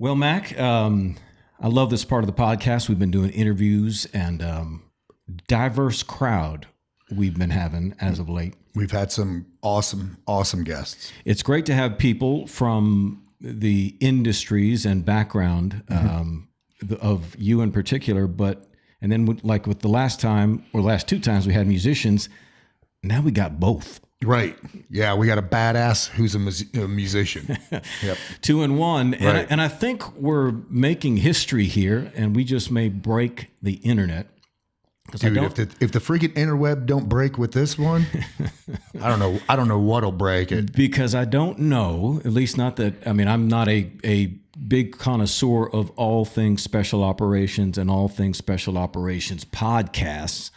Well, Mac, I love this part of the podcast. We've been doing interviews and diverse crowd we've been having as of late. We've had some awesome guests. It's great to have people from the industries and background of you in particular, and then like with the last time or last two times we had musicians, now we got both. Right. Yeah, we got a badass who's a musician. Yep. Two in one. Right. And I think we're making history here, and we just may break the internet. Dude, if the freaking interweb don't break with this one, I don't know what'll break it. Because I don't know, at least not that, I mean, I'm not a big connoisseur of all things special operations and all things special operations podcasts.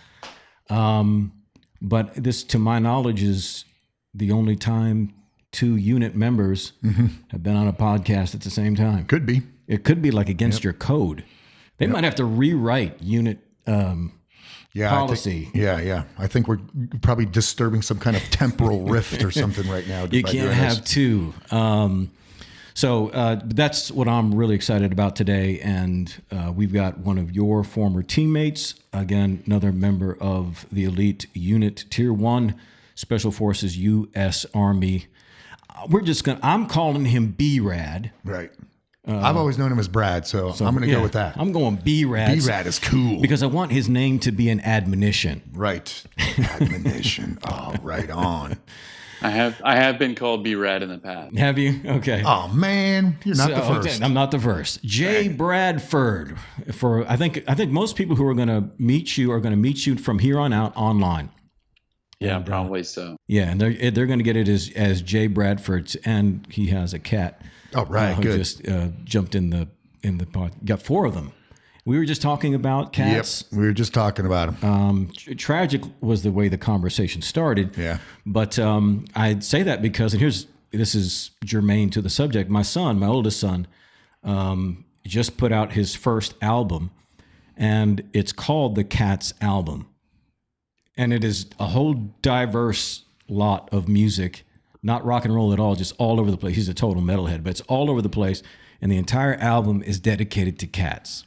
But this, to my knowledge, is the only time two unit members have been on a podcast at the same time. Could be. It could be like against your code. They might have to rewrite unit policy. I think we're probably disturbing some kind of temporal rift or something right now. You can't have two. So that's what I'm really excited about today. And we've got one of your former teammates, again, another member of the elite unit, Tier 1, Special Forces, U.S. Army. I'm calling him B-Rad. Right. I've always known him as Brad, so I'm going to go with that. I'm going B-Rad. B-Rad is cool. Because I want his name to be an admonition. Right. Admonition. Oh, right on. I have been called B-Rad in the past. Have you? Okay. Oh man, you're not the first. I'm not the first. Jay Bradford. I think most people who are going to meet you are going to meet you from here on out online. Yeah, probably so. Yeah, and they're going to get it as Jay Bradford's, and he has a cat. Oh right, who good. Just jumped in the pod. Got 4 of them. We were just talking about cats. Yep, we were just talking about them. Tragic was the way the conversation started. Yeah. But I'd say that because, and this is germane to the subject. My oldest son, just put out his first album, and it's called the Cats Album. And it is a whole diverse lot of music, not rock and roll at all, just all over the place. He's a total metalhead, but it's all over the place. And the entire album is dedicated to cats.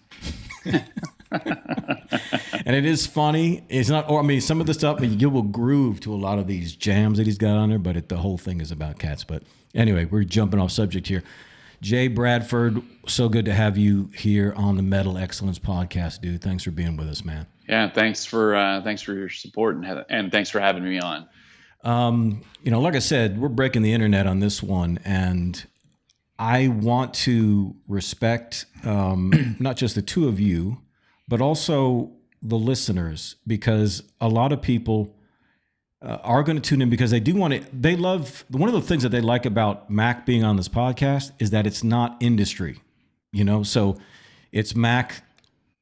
And it is funny. It's not, or I mean, some of the stuff, you will groove to a lot of these jams that he's got on there, but the whole thing is about cats. But anyway, we're jumping off subject here. Jay Bradford, so good to have you here on the Metal Excellence Podcast, dude. Thanks for being with us, man. Yeah, thanks for your support and thanks for having me on. Like I said, we're breaking the internet on this one, and I want to respect not just the two of you, but also the listeners, because a lot of people are going to tune in because they do want it. They love, one of the things that they like about Mac being on this podcast is that it's not industry, so it's Mac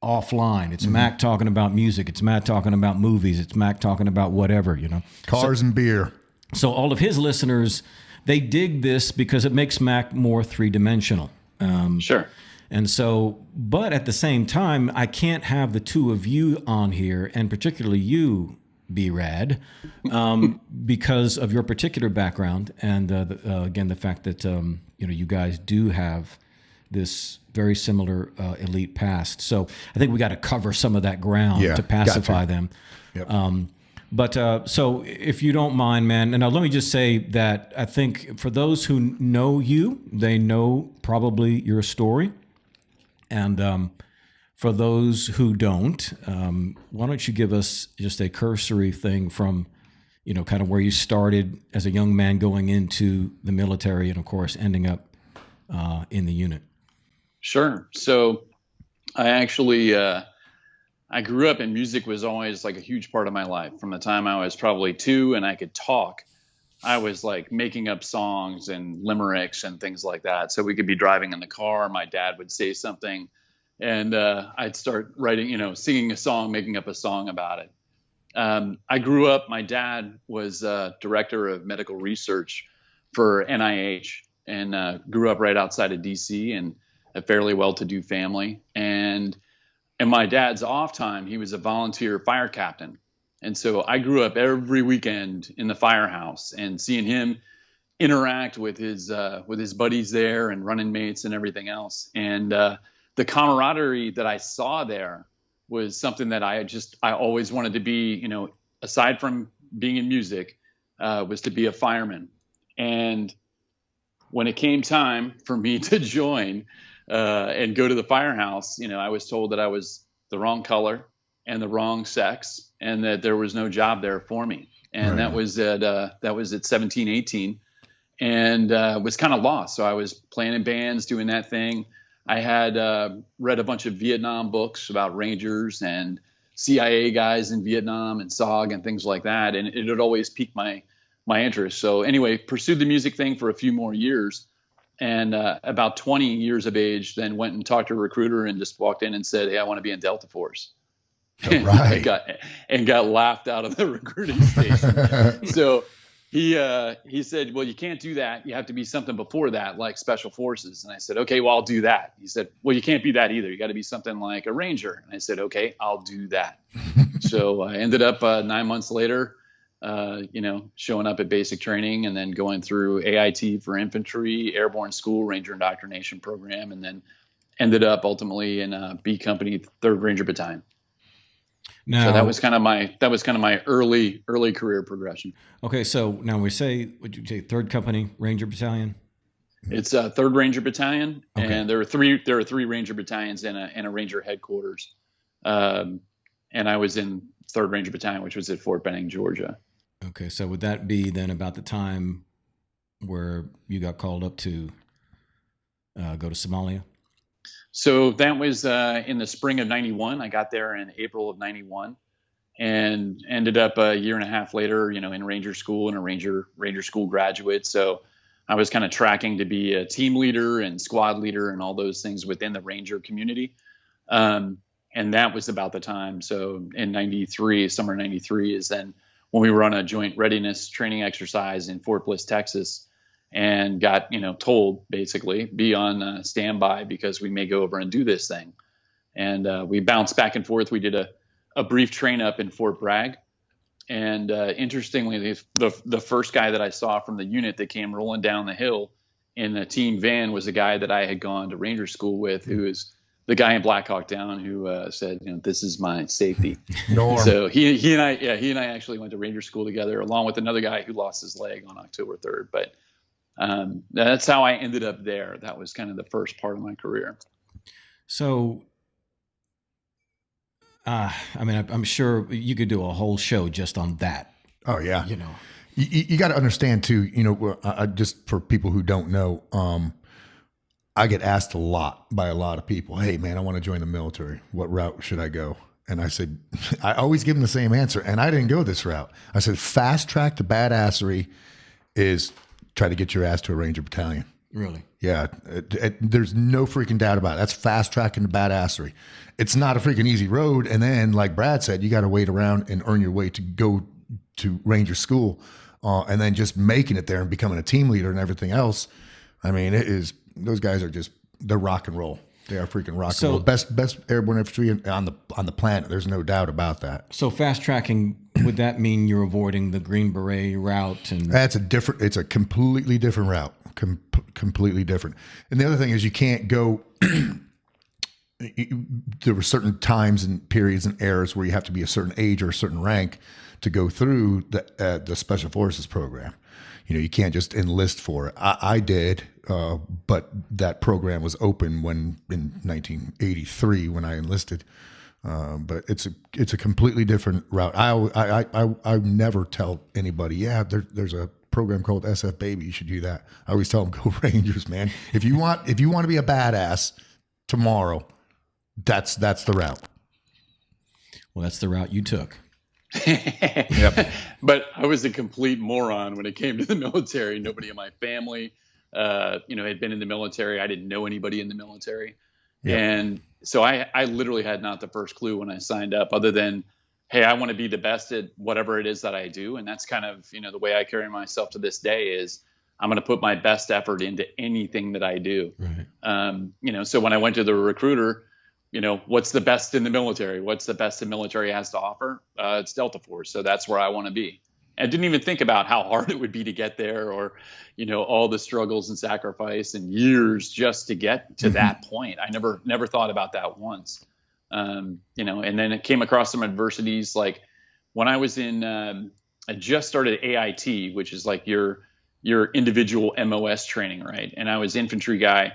offline. It's Mac talking about music. It's Mac talking about movies. It's Mac talking about whatever, Cars and beer. So all of his listeners, they dig this because it makes Mac more three-dimensional. Sure. And so, but at the same time, I can't have the two of you on here, and particularly you, B-Rad, because of your particular background, and again, the fact that you guys do have this very similar elite past. So I think we got to cover some of that ground to pacify them. Yep. So if you don't mind, man, and now let me just say that I think for those who know you, they know probably your story. And for those who don't, why don't you give us just a cursory thing from, kind of where you started as a young man going into the military and, of course, ending up in the unit. Sure. So I actually... I grew up and music was always like a huge part of my life. From the time I was probably 2 and I could talk, I was like making up songs and limericks and things like that. So we could be driving in the car. My dad would say something and I'd start writing, singing a song, making up a song about it. I grew up, my dad was director of medical research for NIH and grew up right outside of DC and a fairly well-to-do family. And my dad's off time, he was a volunteer fire captain. And so I grew up every weekend in the firehouse and seeing him interact with his buddies there and running mates and everything else. And the camaraderie that I saw there was something that I always wanted to be, aside from being in music, was to be a fireman. And when it came time for me to join and go to the firehouse, I was told that I was the wrong color and the wrong sex, and that there was no job there for me. And that was at 17, 18, and was kind of lost. So I was playing in bands, doing that thing. I had read a bunch of Vietnam books about Rangers and CIA guys in Vietnam and SOG and things like that, and it had always piqued my interest. So anyway, pursued the music thing for a few more years, and about 20 years of age, then went and talked to a recruiter and just walked in and said, "Hey, I want to be in Delta Force." Right. got laughed out of the recruiting station. So he said, "Well, you can't do that. You have to be something before that, like Special Forces." And I said, "Okay, well, I'll do that." He said, "Well, you can't be that either. You got to be something like a Ranger." And I said, "Okay, I'll do that." So I ended up 9 months later, showing up at basic training and then going through AIT for infantry, airborne school, Ranger indoctrination program, and then ended up ultimately in B Company, 3rd Ranger Battalion. Now, so that was kind of my early career progression. Okay, so now would you say 3rd Company Ranger Battalion? It's 3rd Ranger Battalion, okay. And there are three Ranger battalions and a Ranger headquarters, and I was in 3rd Ranger Battalion, which was at Fort Benning, Georgia. Okay, so would that be then about the time where you got called up to go to Somalia? So that was in the spring of 91. I got there in April of 91 and ended up a year and a half later, in Ranger school and a Ranger school graduate. So I was kind of tracking to be a team leader and squad leader and all those things within the Ranger community. And that was about the time. So in 93, summer 93 is then when we were on a joint readiness training exercise in Fort Bliss, Texas, and got, told basically be on standby because we may go over and do this thing. And we bounced back and forth. We did a brief train up in Fort Bragg. And interestingly, the first guy that I saw from the unit that came rolling down the hill in the team van was a guy that I had gone to Ranger school with, who is the guy in Black Hawk Down who said, "This is my safety." Norm. So he and I actually went to Ranger school together, along with another guy who lost his leg on October 3rd. But that's how I ended up there. That was kind of the first part of my career. So, I'm sure you could do a whole show just on that. Oh yeah. You got to understand too, just for people who don't know, I get asked a lot by a lot of people, "Hey man, I want to join the military. What route should I go?" And I said, I always give them the same answer. And I didn't go this route. I said, fast track to badassery is try to get your ass to a Ranger battalion. Really? Yeah. There's no freaking doubt about it. That's fast tracking to badassery. It's not a freaking easy road. And then, like Brad said, you got to wait around and earn your way to go to Ranger school. And then just making it there and becoming a team leader and everything else. I mean, those guys are they're rock and roll. They are freaking rock and roll. Best airborne infantry on the planet. There's no doubt about that. So fast tracking, would that mean you're avoiding the Green Beret route? And it's a completely different route. Completely different. And the other thing is you can't go. There were certain times and periods and eras where you have to be a certain age or a certain rank to go through the Special Forces program. You can't just enlist for it. I did, but that program was open in 1983 when I enlisted. But it's a completely different route. I never tell anybody, there's a program called SF Baby. You should do that. I always tell them, go Rangers, man. If you want to be a badass tomorrow, that's the route. Well, that's the route you took. Yep. But I was a complete moron when it came to the military. Nobody in my family, had been in the military. I didn't know anybody in the military. Yep. And so I literally had not the first clue when I signed up, other than, hey, I want to be the best at whatever it is that I do. And that's kind of, the way I carry myself to this day is I'm going to put my best effort into anything that I do. Right. So when I went to the recruiter, what's the best in the military? What's the best the military has to offer? It's Delta Force. So that's where I want to be. I didn't even think about how hard it would be to get there, or, all the struggles and sacrifice and years just to get to that point. I never thought about that once. And then it came across some adversities. Like when I was I just started AIT, which is like your individual MOS training, right? And I was infantry guy.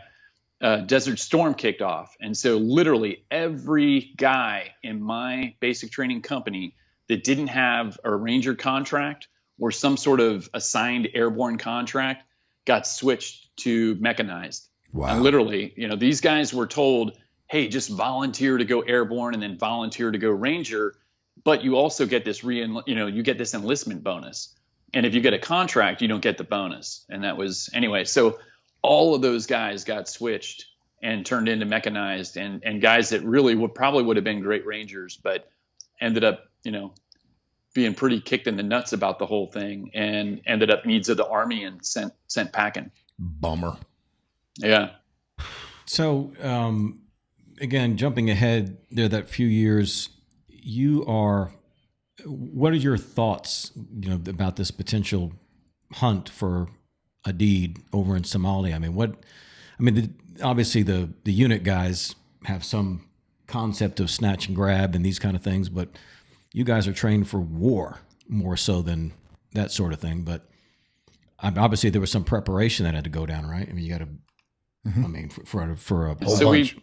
Desert Storm kicked off. And so literally every guy in my basic training company that didn't have a Ranger contract or some sort of assigned airborne contract got switched to mechanized. Wow. And literally, these guys were told, hey, just volunteer to go airborne and then volunteer to go Ranger. But you also get this you get this enlistment bonus. And if you get a contract, you don't get the bonus. And that was anyway. So all of those guys got switched and turned into mechanized, and guys that really probably would have been great Rangers, but ended up, being pretty kicked in the nuts about the whole thing, and ended up needs of the Army and sent packing. Bummer. Yeah. So, again, jumping ahead there, that few years, what are your thoughts, about this potential hunt for a deed over in Somalia? Obviously the unit guys have some concept of snatch and grab and these kind of things, but you guys are trained for war more so than that sort of thing. But obviously there was some preparation that had to go down, right? I mean, you got to, for a whole so bunch.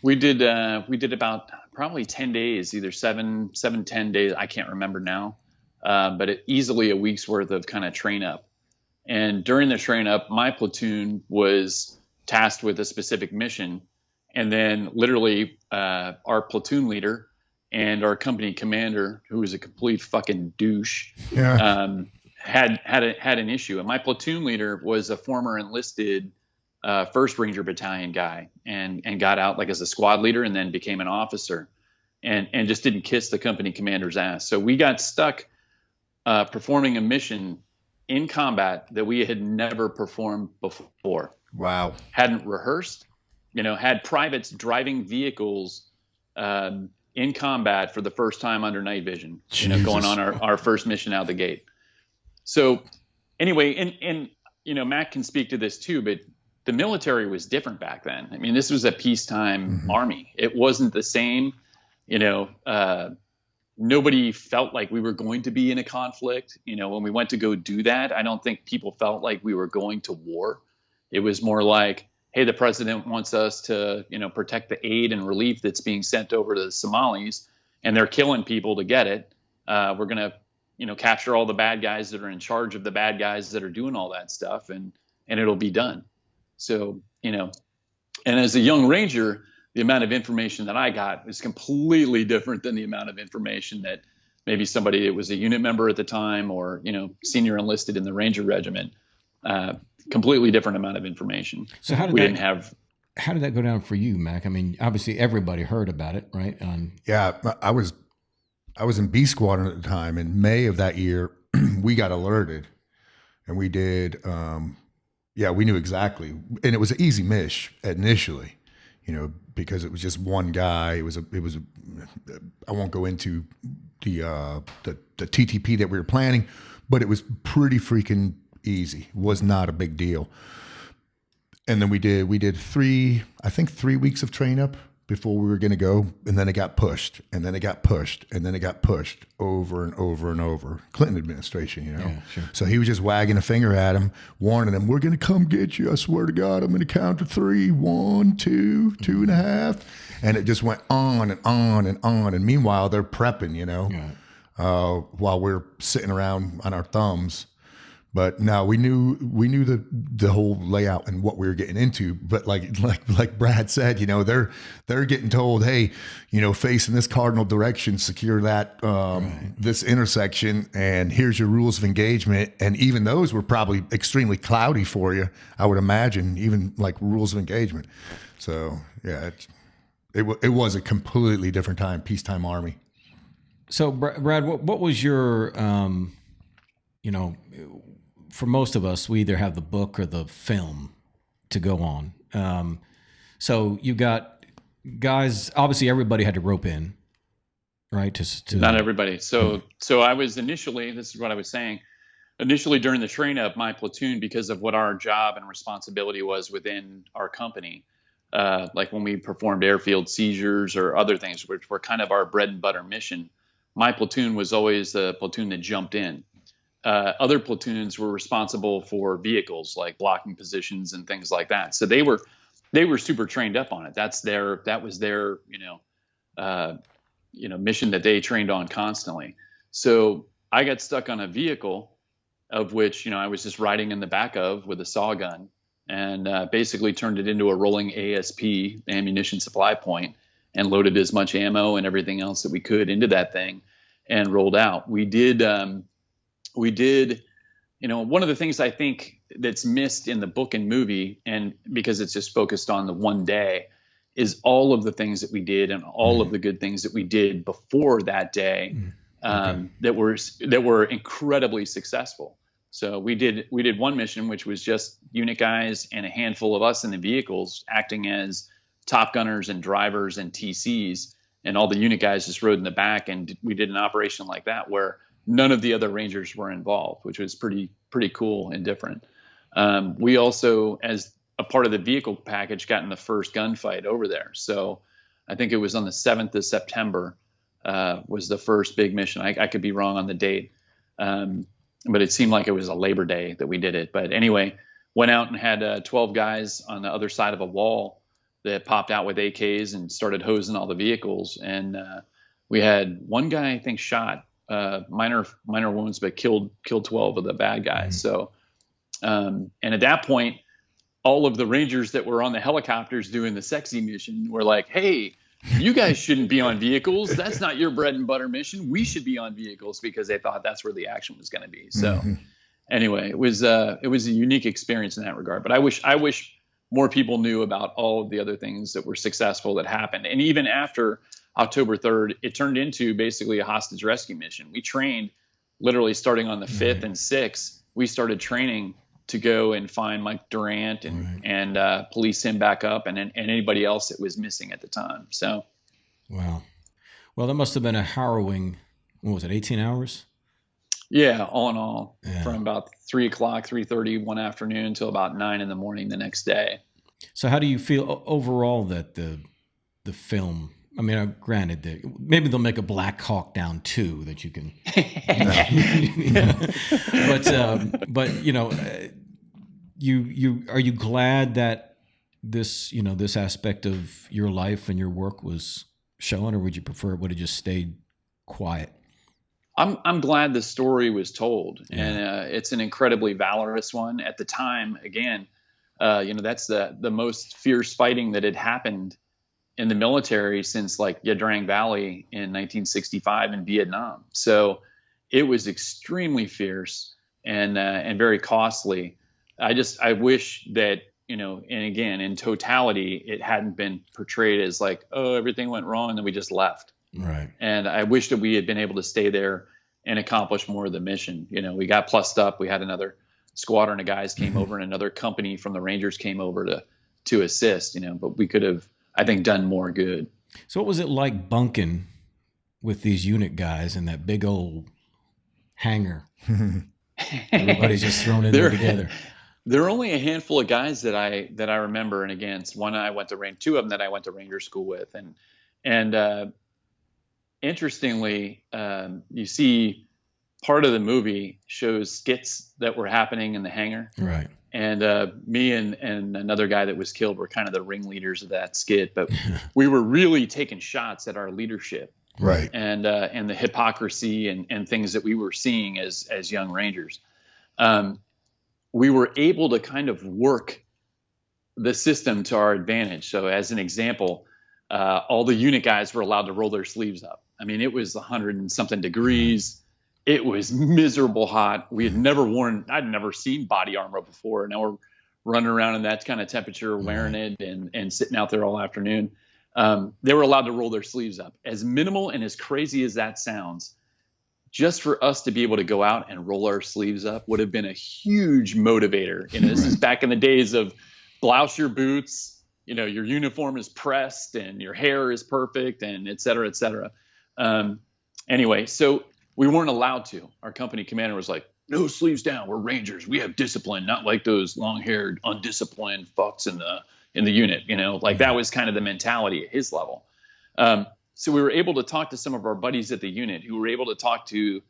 we did about probably 10 days, either 10 days. I can't remember now. But easily a week's worth of kind of train up. And during the train up, my platoon was tasked with a specific mission. And then literally our platoon leader and our company commander, who was a complete fucking douche, had an issue. And my platoon leader was a former enlisted 1st Ranger Battalion guy, and got out like as a squad leader and then became an officer, and just didn't kiss the company commander's ass. So we got stuck performing a mission in combat that we had never performed before. Wow. Hadn't rehearsed, had privates driving vehicles in combat for the first time under night vision, going on our first mission out the gate. So anyway, and Matt can speak to this too, but the military was different back then. I mean, this was a peacetime army. It wasn't the same, nobody felt like we were going to be in a conflict. When we went to go do that, I don't think people felt like we were going to war. It was more like, hey, the president wants us to, protect the aid and relief that's being sent over to the Somalis, and they're killing people to get it. We're going to, capture all the bad guys that are in charge of the bad guys that are doing all that stuff, and it'll be done. So, and as a young Ranger, the amount of information that I got was completely different than the amount of information that maybe somebody that was a unit member at the time or, senior enlisted in the Ranger Regiment. Completely different amount of information. So how did that go down for you, Mac? I mean, obviously everybody heard about it, right? Yeah, I was in B Squadron at the time. In May of that year, we got alerted, and we did. We knew exactly, and it was an easy mish initially, because it was just one guy. It was. I won't go into the TTP that we were planning, but it was pretty freaking easy. It was not a big deal. And then we did 3 weeks of train up before we were going to go. And then it got pushed, and then it got pushed, and then it got pushed over and over and over. Clinton administration, Yeah, sure. So he was just wagging a finger at him, warning him, we're going to come get you. I swear to God, I'm going to count to 3, 1, 2, 2.5. And it just went on and on and on. And meanwhile, they're prepping, while we're sitting around on our thumbs. But no, we knew the whole layout and what we were getting into. But like Brad said, they're getting told, hey, facing this cardinal direction, secure that this intersection, and here's your rules of engagement. And even those were probably extremely cloudy for you, I would imagine, even like rules of engagement. So yeah, it was a completely different time, peacetime army. So Brad, what was your for most of us, we either have the book or the film to go on. So you got guys, obviously everybody had to rope in. right? Not everybody. So I was initially, this is what I was saying, initially during the train up, my platoon, because of what our job and responsibility was within our company, like when we performed airfield seizures or other things, which were kind of our bread and butter mission, my platoon was always the platoon that jumped in. Other platoons were responsible for vehicles like blocking positions and things like that. So they were super trained up on it. That was their mission that they trained on constantly. So I got stuck on a vehicle of which I was just riding in the back of with a saw gun, and basically turned it into a rolling ASP, ammunition supply point, and loaded as much ammo and everything else that we could into that thing and rolled out. We did, one of the things I think that's missed in the book and movie, and because it's just focused on the one day, is all of the things that we did and all of the good things that we did before that day that were incredibly successful. So we did one mission, which was just unit guys and a handful of us in the vehicles acting as top gunners and drivers and TCs, and all the unit guys just rode in the back. And we did an operation like that where none of the other Rangers were involved, which was pretty cool and different. We also, as a part of the vehicle package, got in the first gunfight over there. So I think it was on the 7th of September was the first big mission. I could be wrong on the date, but it seemed like it was a Labor Day that we did it. But anyway, went out and had 12 guys on the other side of a wall that popped out with AKs and started hosing all the vehicles. And we had one guy, I think, shot, minor wounds, but killed 12 of the bad guys. So, and at that point, all of the Rangers that were on the helicopters doing the sexy mission were like, "Hey, you guys shouldn't be on vehicles. That's not your bread and butter mission. We should be on vehicles," because they thought that's where the action was going to be. So anyway, it was a unique experience in that regard. But I wish more people knew about all of the other things that were successful that happened. And even after October 3rd, it turned into basically a hostage rescue mission. We trained literally starting on the 5th and 6th. We started training to go and find Mike Durant and police him back up, and anybody else that was missing at the time. So, wow. Well, that must have been a harrowing, what was it, 18 hours? Yeah, all in all, from about 3 o'clock, 3:30 one afternoon until about 9 in the morning the next day. So how do you feel overall that the film, I mean, granted, maybe they'll make a Black Hawk Down 2 that you can, but are you glad that this aspect of your life and your work was shown, or would you prefer it would have just stayed quiet? I'm glad the story was told, and it's an incredibly valorous one. At the time, again, that's the most fierce fighting that had happened in the military since like Yadrang Valley in 1965 in Vietnam. So it was extremely fierce and very costly. I wish that, and again, in totality, it hadn't been portrayed as like, oh, everything went wrong and then we just left. Right. And I wish that we had been able to stay there and accomplish more of the mission. We got plussed up. We had another squadron of guys came over, and another company from the Rangers came over to assist, but we could have, I think, done more good. So what was it like bunking with these unit guys in that big old hangar? Everybody's just thrown in there together. There are only a handful of guys that I remember, and again, two of them that I went to Ranger school with, and interestingly, you see part of the movie shows skits that were happening in the hangar, right? And me and another guy that was killed were kind of the ringleaders of that skit, but we were really taking shots at our leadership, right? And the hypocrisy and things that we were seeing as young Rangers. We were able to kind of work the system to our advantage. So as an example, all the unit guys were allowed to roll their sleeves up. I mean, it was 100 and something degrees. It was miserable hot. I'd never seen body armor before. Now we're running around in that kind of temperature, wearing it and sitting out there all afternoon. They were allowed to roll their sleeves up. As minimal and as crazy as that sounds, just for us to be able to go out and roll our sleeves up would have been a huge motivator. This is back in the days of blouse your boots, your uniform is pressed and your hair is perfect, and et cetera, et cetera. Anyway, so we weren't allowed to. Our company commander was like, no sleeves down. We're Rangers. We have discipline, not like those long-haired, undisciplined fucks in the unit. That was kind of the mentality at his level. So we were able to talk to some of our buddies at the unit who were able to talk to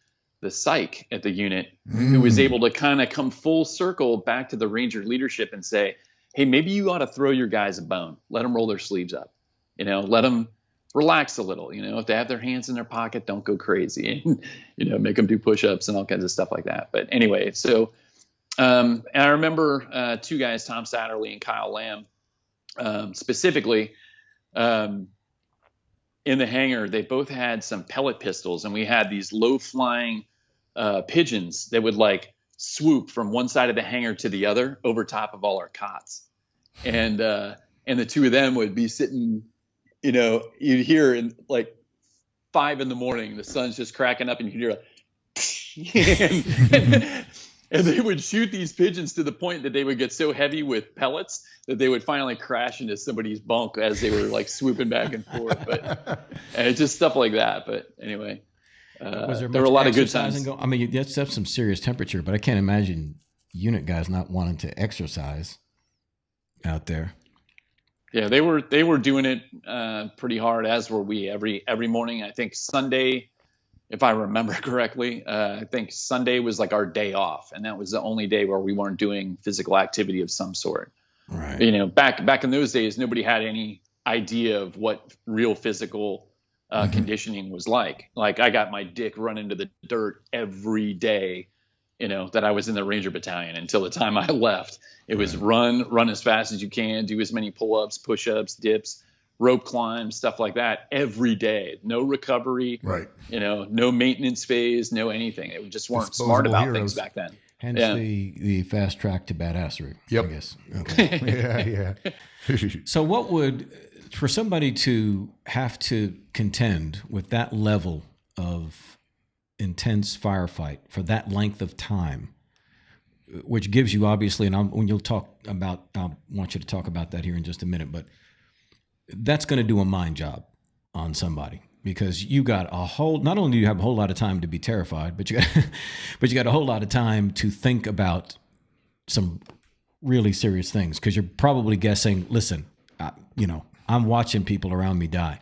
the psych at the unit, who was able to kind of come full circle back to the Ranger leadership and say, hey, maybe you ought to throw your guys a bone. Let them roll their sleeves up. Let them relax a little. If they have their hands in their pocket, don't go crazy. And, make them do push-ups and all kinds of stuff like that. But anyway, so and I remember two guys, Tom Satterley and Kyle Lamb, specifically in the hangar. They both had some pellet pistols, and we had these low-flying pigeons that would swoop from one side of the hangar to the other over top of all our cots. And the two of them would be sitting, you'd hear in 5 a.m, the sun's just cracking up, and you'd hear and they would shoot these pigeons to the point that they would get so heavy with pellets that they would finally crash into somebody's bunk as they were swooping back and forth. And it's just stuff like that. But anyway, there were a lot of good times. I mean, that's some serious temperature, but I can't imagine unit guys not wanting to exercise out there. Yeah, they were doing it pretty hard, as were we. Every morning. I think Sunday, if I remember correctly, I think Sunday was our day off, and that was the only day where we weren't doing physical activity of some sort. Right. Back in those days, nobody had any idea of what real physical conditioning was like. I got my dick run into the dirt every day, that I was in the Ranger Battalion until the time I left. It was run as fast as you can, do as many pull-ups, push-ups, dips, rope climbs, stuff like that every day. No recovery, right? No maintenance phase, no anything. It just weren't smart about things back then. Hence the fast track to badassery. Yep. I guess. Okay. Yeah. So what would, for somebody to have to contend with that level of intense firefight for that length of time, which gives you obviously, and I want you to talk about that here in just a minute, but that's going to do a mind job on somebody, because you got not only do you have a whole lot of time to be terrified, but you got a whole lot of time to think about some really serious things, because you're probably guessing, listen, I'm watching people around me die.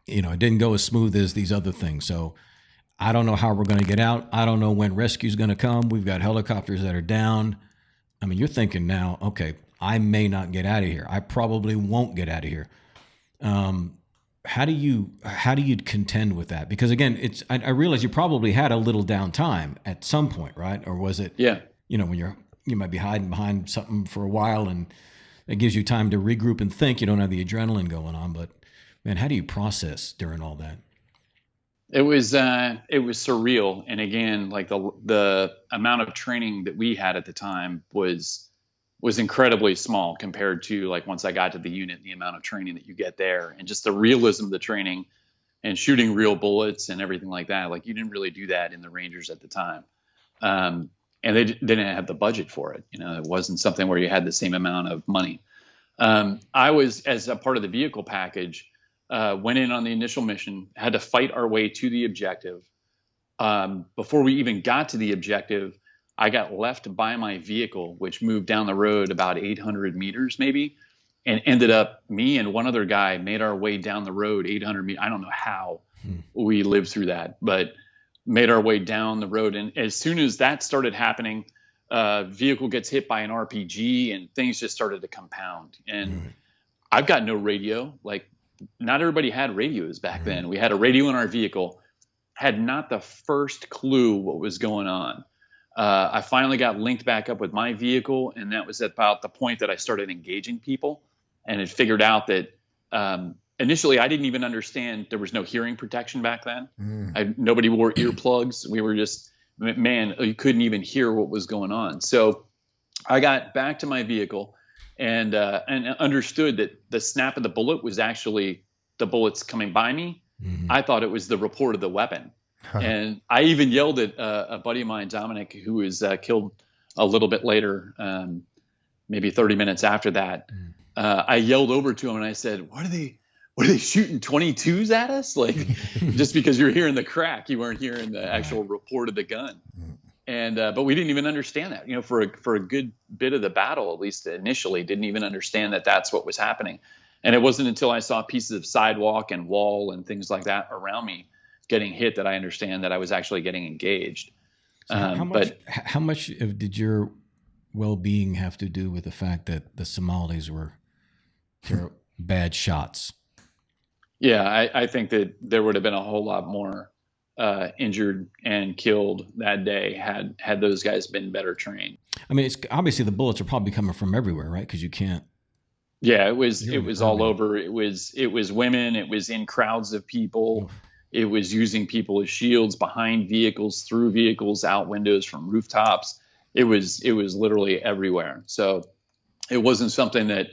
It didn't go as smooth as these other things. So I don't know how we're going to get out. I don't know when rescue's going to come. We've got helicopters that are down. I mean, you're thinking now, okay, I may not get out of here. I probably won't get out of here. How do you contend with that? Because again, I realize you probably had a little downtime at some point, right? Or was it? Yeah. When you might be hiding behind something for a while, and it gives you time to regroup and think. You don't have the adrenaline going on, but man, how do you process during all that? It was surreal, and again, the amount of training that we had at the time was incredibly small compared to once I got to the unit, the amount of training that you get there, and just the realism of the training and shooting real bullets and everything like that. You didn't really do that in the Rangers at the time, and they didn't have the budget for it. It wasn't something where you had the same amount of money. I was, as a part of the vehicle package, went in on the initial mission, had to fight our way to the objective. Before we even got to the objective, I got left by my vehicle, which moved down the road about 800 meters maybe, and ended up, me and one other guy made our way down the road 800 meters. I don't know how we lived through that, but made our way down the road. And as soon as that started happening, vehicle gets hit by an RPG, and things just started to compound. And I've got no radio. Not everybody had radios back then. We had a radio in our vehicle, had not the first clue what was going on. I finally got linked back up with my vehicle, and that was at about the point that I started engaging people, and had figured out that initially I didn't even understand there was no hearing protection back then. Nobody wore earplugs. We were just, man, you couldn't even hear what was going on. So I got back to my vehicle and understood that the snap of the bullet was actually the bullets coming by me. I thought it was the report of the weapon. And I even yelled at a buddy of mine, Dominic, who was killed a little bit later, maybe 30 minutes after that. I yelled over to him and I said, what are were they shooting 22s at us? Like, just because you're hearing the crack, you weren't hearing the actual report of the gun. And but we didn't even understand that, for a good bit of the battle, at least initially, didn't even understand that that's what was happening. And it wasn't until I saw pieces of sidewalk and wall and things like that around me getting hit that I understand that I was actually getting engaged. So how much did your well-being have to do with the fact that the Somalis were bad shots? Yeah, I think that there would have been a whole lot more injured and killed that day had those guys been better trained. I mean, it's obviously the bullets are probably coming from everywhere, right? Because you can't. Yeah, it was all over. It was women. It was in crowds of people. It was using people as shields behind vehicles, through vehicles, out windows, from rooftops. It was literally everywhere. So it wasn't something that,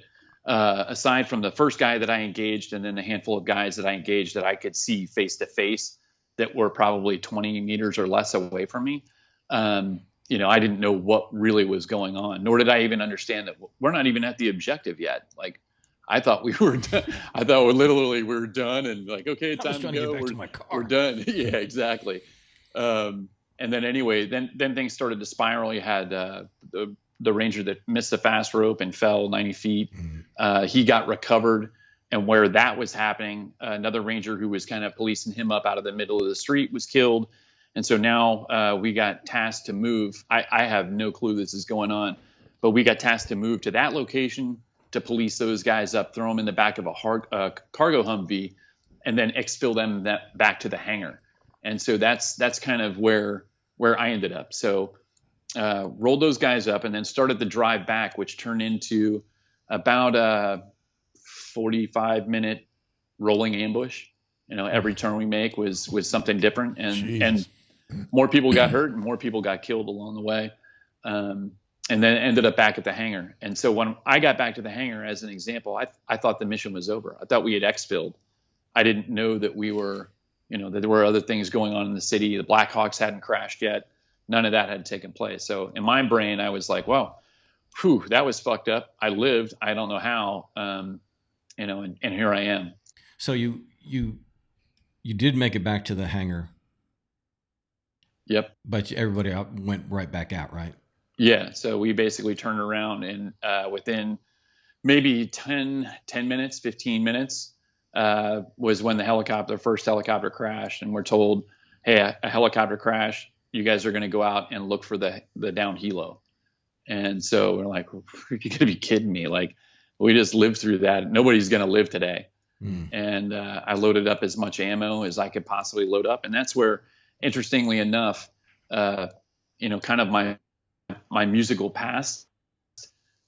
aside from the first guy that I engaged and then the handful of guys that I engaged that I could see face to face that were probably 20 meters or less away from me, I didn't know what really was going on, nor did I even understand that we're not even at the objective yet. Like, I thought we were done. I thought we were done and like, okay, time to go. We're done. Yeah, exactly. And then anyway, then things started to spiral. You had the ranger that missed the fast rope and fell 90 feet. He got recovered. And where that was happening, another ranger who was kind of policing him up out of the middle of the street was killed. And so now we got tasked to move. I have no clue this is going on, but we got tasked to move to that location to police those guys up, throw them in the back of a cargo Humvee, and then exfil them back to the hangar. And so that's kind of where I ended up. So rolled those guys up and then started the drive back, which turned into about a 45-minute rolling ambush. Every turn we make was something different, and more people got hurt and more people got killed along the way. And then ended up back at the hangar. And so when I got back to the hangar, as an example, I thought the mission was over. I thought we had exfilled. I didn't know that we were, that there were other things going on in the city. The Blackhawks hadn't crashed yet. None of that had taken place. So in my brain, I was like, well, that was fucked up. I lived. I don't know how, and here I am. So you did make it back to the hangar. Yep. But everybody went right back out, right? Yeah. So we basically turned around and within maybe 10 minutes, 15 minutes was when the first helicopter crashed. And we're told, hey, a helicopter crash. You guys are going to go out and look for the down helo. And so we're like, you're going to be kidding me. Like, we just lived through that. Nobody's going to live today. And I loaded up as much ammo as I could possibly load up. And that's where, interestingly enough, kind of my musical past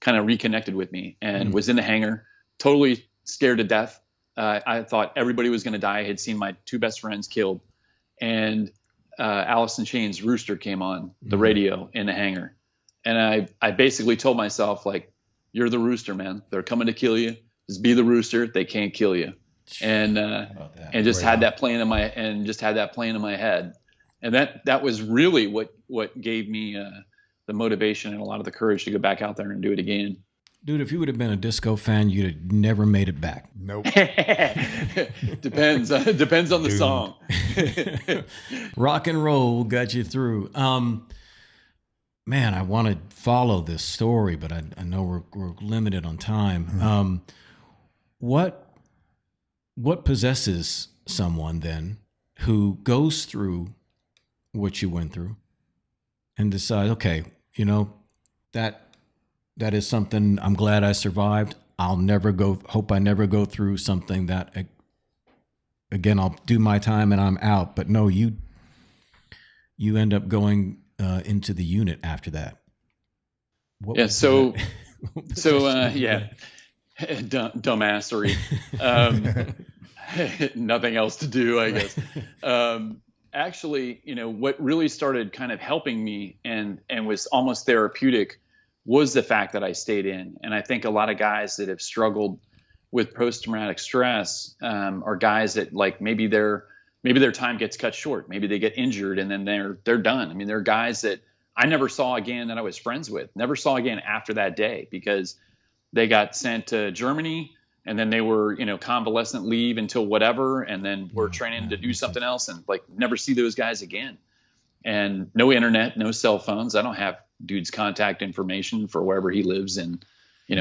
kind of reconnected with me and was in the hangar, totally scared to death. I thought everybody was going to die. I had seen my two best friends killed. And Alice in Chains' Rooster came on the radio in the hangar. And I basically told myself, like, you're the rooster, man. They're coming to kill you. Just be the rooster. They can't kill you. And just had that playing in my head. And that was really what gave me the motivation and a lot of the courage to go back out there and do it again. Dude, if you would have been a disco fan, you'd have never made it back. Nope. Depends on the song. Rock and roll got you through. Man, I want to follow this story, but I know we're limited on time. What possesses someone then who goes through what you went through and decides, okay, that is something I'm glad I survived. Hope I never go through something that, again, I'll do my time and I'm out. But no, you end up going into the unit after that. Dumbassery. Nothing else to do, I guess. Actually, what really started kind of helping me and was almost therapeutic was the fact that I stayed in. And I think a lot of guys that have struggled with post-traumatic stress are guys that, like, maybe their time gets cut short. Maybe they get injured and then they're done. I mean, there are guys that I never saw again that I was friends with, never saw again after that day, because they got sent to Germany and then they were, convalescent leave until whatever, and then we're training to do something else, and like never see those guys again. And no internet, no cell phones. I don't have dude's contact information for wherever he lives in,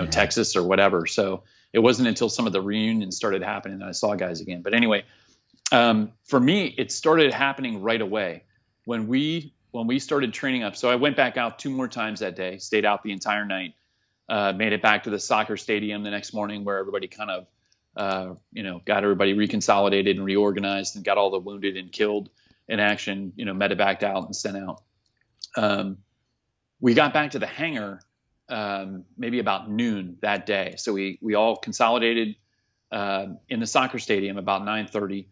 Texas or whatever. So it wasn't until some of the reunions started happening that I saw guys again. But anyway, for me, it started happening right away when we started training up. So I went back out 2 more times that day, stayed out the entire night, made it back to the soccer stadium the next morning, where everybody kind of, got everybody reconsolidated and reorganized, and got all the wounded and killed in action, medevaced out and sent out. We got back to the hangar maybe about noon that day. So we all consolidated in the soccer stadium about 9:30,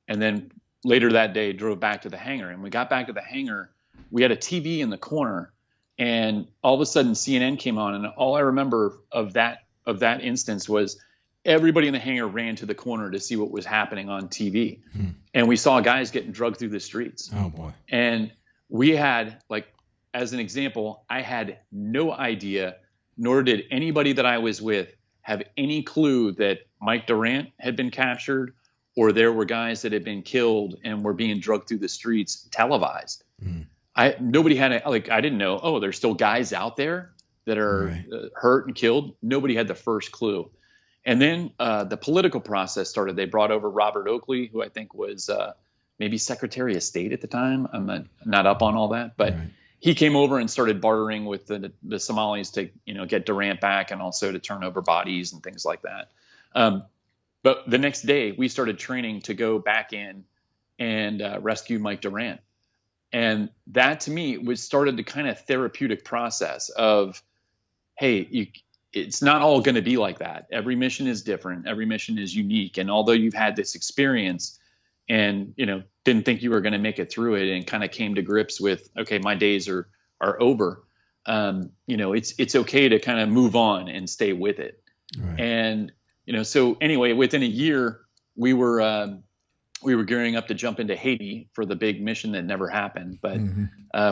and then later that day drove back to the hangar. And we got back to the hangar, we had a TV in the corner, and all of a sudden CNN came on, and all I remember of that instance was everybody in the hangar ran to the corner to see what was happening on TV. And we saw guys getting drugged through the streets. Oh boy. And we had, like, as an example, I had no idea, nor did anybody that I was with have any clue that Mike Durant had been captured, or there were guys that had been killed and were being drugged through the streets televised. Nobody had I didn't know, oh, there's still guys out there that are hurt and killed. Nobody had the first clue. And then the political process started. They brought over Robert Oakley, who I think was maybe Secretary of State at the time. I'm not up on all that, but he came over and started bartering with the Somalis to, get Durant back, and also to turn over bodies and things like that. But the next day we started training to go back in and rescue Mike Durant. And that to me started the kind of therapeutic process of, hey, it's not all going to be like that. Every mission is different. Every mission is unique. And although you've had this experience and, didn't think you were going to make it through it, and kind of came to grips with, okay, my days are over. It's okay to kind of move on and stay with it. Right. And, so anyway, within a year, we were gearing up to jump into Haiti for the big mission that never happened. But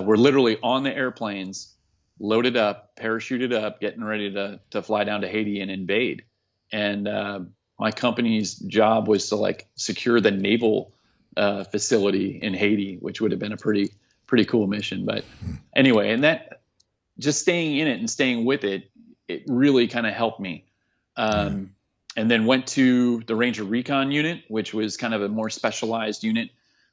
we're literally on the airplanes, loaded up, parachuted up, getting ready to fly down to Haiti and invade. And my company's job was to secure the naval facility in Haiti, which would have been a pretty cool mission. But anyway, and that, just staying in it and staying with it, it really kind of helped me. And then went to the Ranger Recon unit, which was kind of a more specialized unit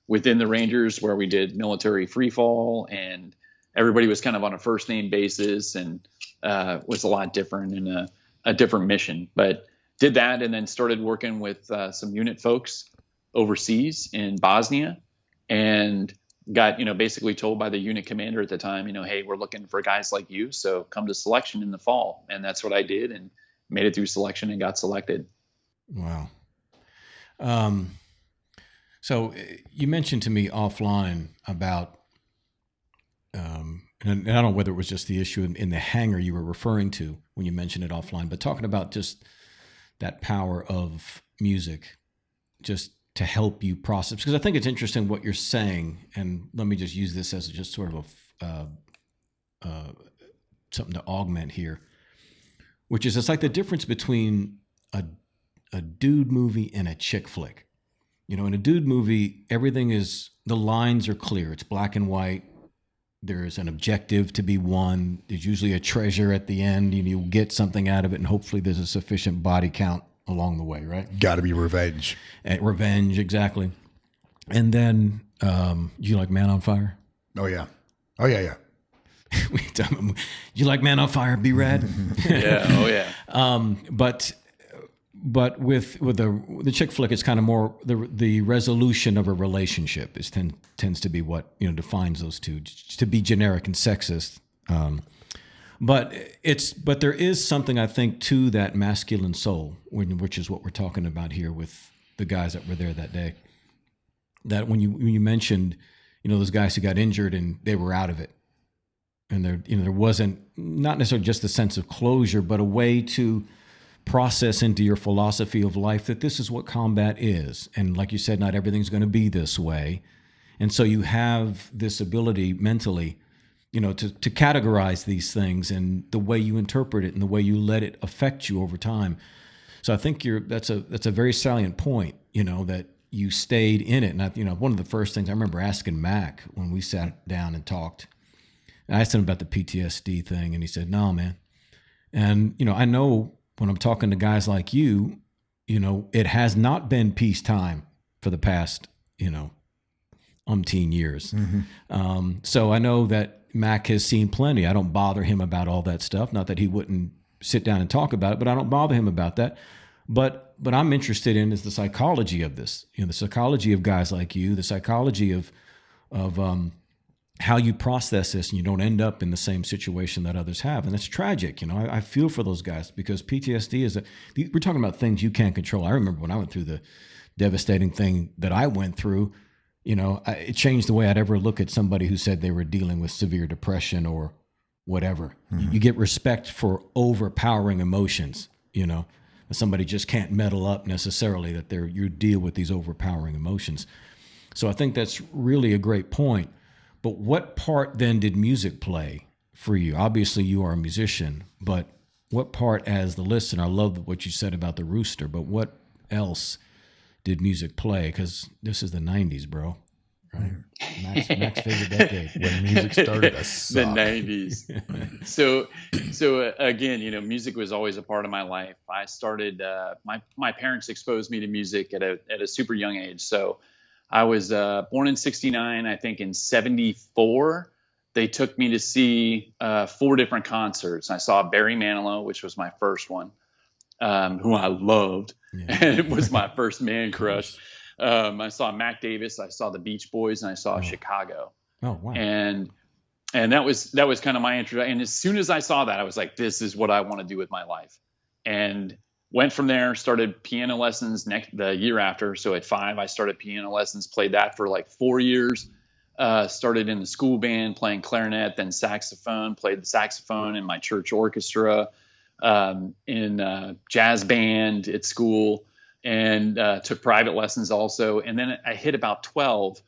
within the Rangers, where we did military free fall, and everybody was kind of on a first name basis, and was a lot different and a different mission. But did that, and then started working with some unit folks overseas in Bosnia, and got, basically told by the unit commander at the time, hey, we're looking for guys like you, so come to selection in the fall. And that's what I did, and made it through selection and got selected. Wow. So you mentioned to me offline about, and I don't know whether it was just the issue in the hangar you were referring to when you mentioned it offline, but talking about just that power of music, just to help you process, because I think it's interesting what you're saying. And let me just use this as just sort of something to augment here, which is, it's like the difference between a dude movie and a chick flick. In a dude movie, the lines are clear. It's black and white. There's an objective to be won. There's usually a treasure at the end. You get something out of it, and hopefully there's a sufficient body count along the way, right? Got to be revenge. Revenge, exactly. And then, you like Man on Fire? Oh, yeah. Oh, yeah, yeah. You like Man on Fire, B-Rad? Yeah, oh, yeah. But with the chick flick, it's kind of more the resolution of a relationship tends to be what defines those two. To be generic and sexist, but there is something, I think, to that masculine soul, which is what we're talking about here with the guys that were there that day. That when you mentioned those guys who got injured and they were out of it, and there wasn't, not necessarily just a sense of closure, but a way to process into your philosophy of life that this is what combat is. And like you said, not everything's going to be this way. And so you have this ability mentally, to categorize these things and the way you interpret it and the way you let it affect you over time. So I think that's a very salient point, that you stayed in it. And one of the first things I remember asking Mac when we sat down and talked, I asked him about the PTSD thing, and he said, "No, man." And I know when I'm talking to guys like you, it has not been peacetime for the past, umpteen years. So I know that Mac has seen plenty. I don't bother him about all that stuff. Not that he wouldn't sit down and talk about it, but I don't bother him about that. But I'm interested in is the psychology of this. The psychology of guys like you, the psychology of how you process this, and you don't end up in the same situation that others have. And it's tragic. I feel for those guys, because PTSD we're talking about things you can't control. I remember when I went through the devastating thing that I went through, it changed the way I'd ever look at somebody who said they were dealing with severe depression or whatever. You get respect for overpowering emotions, somebody just can't metal up necessarily, that you deal with these overpowering emotions. So I think that's really a great point. But what part then did music play for you? Obviously you are a musician, but what part as the listener? I love what you said about the rooster, but what else did music play? Because this is the 90s, bro. Right? Mac's favorite decade. When music started to suck. The 90s. So again, music was always a part of my life. I started, my parents exposed me to music at a super young age. So I was born in 69. I think in 74, they took me to see 4 different concerts. I saw Barry Manilow, which was my first one, who I loved. Yeah. And it was my first man crush. I saw Mac Davis, I saw the Beach Boys, and I saw Chicago. Oh, wow. And that was kind of my introduction. And as soon as I saw that, I was like, this is what I want to do with my life. And went from there, started piano lessons the year after. So at 5, I started piano lessons, played that for like 4 years. Started in the school band playing clarinet, then saxophone, played the saxophone in my church orchestra, in jazz band at school, and took private lessons also. And then I hit about 12,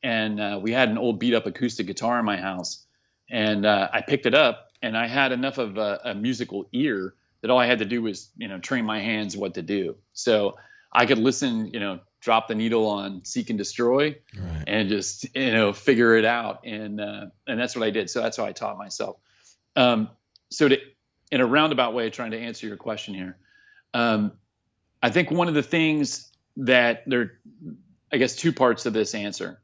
and we had an old beat up acoustic guitar in my house, and I picked it up, and I had enough of a musical ear that all I had to do was, train my hands what to do. So I could listen, drop the needle on Seek and Destroy, right, and just, figure it out. And that's what I did. So that's how I taught myself. In a roundabout way, trying to answer your question here, I think one of the things that I guess 2 parts of this answer.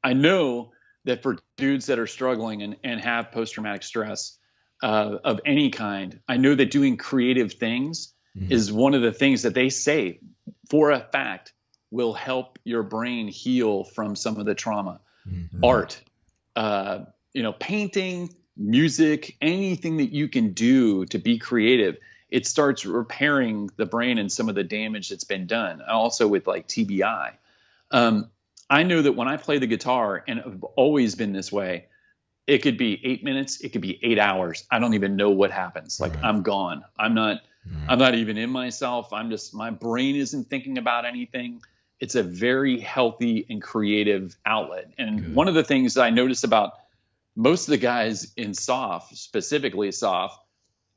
I know that for dudes that are struggling and have post-traumatic stress of any kind, I know that doing creative things is one of the things that they say for a fact will help your brain heal from some of the trauma. Art, painting, music, anything that you can do to be creative, it starts repairing the brain and some of the damage that's been done. Also with like TBI. I know that when I play the guitar, and I've always been this way, it could be 8 minutes, it could be 8 hours. I don't even know what happens. Like, right, I'm gone. I'm not even in myself. My brain isn't thinking about anything. It's a very healthy and creative outlet. And one of the things that I noticed about most of the guys in SOF, specifically SOF,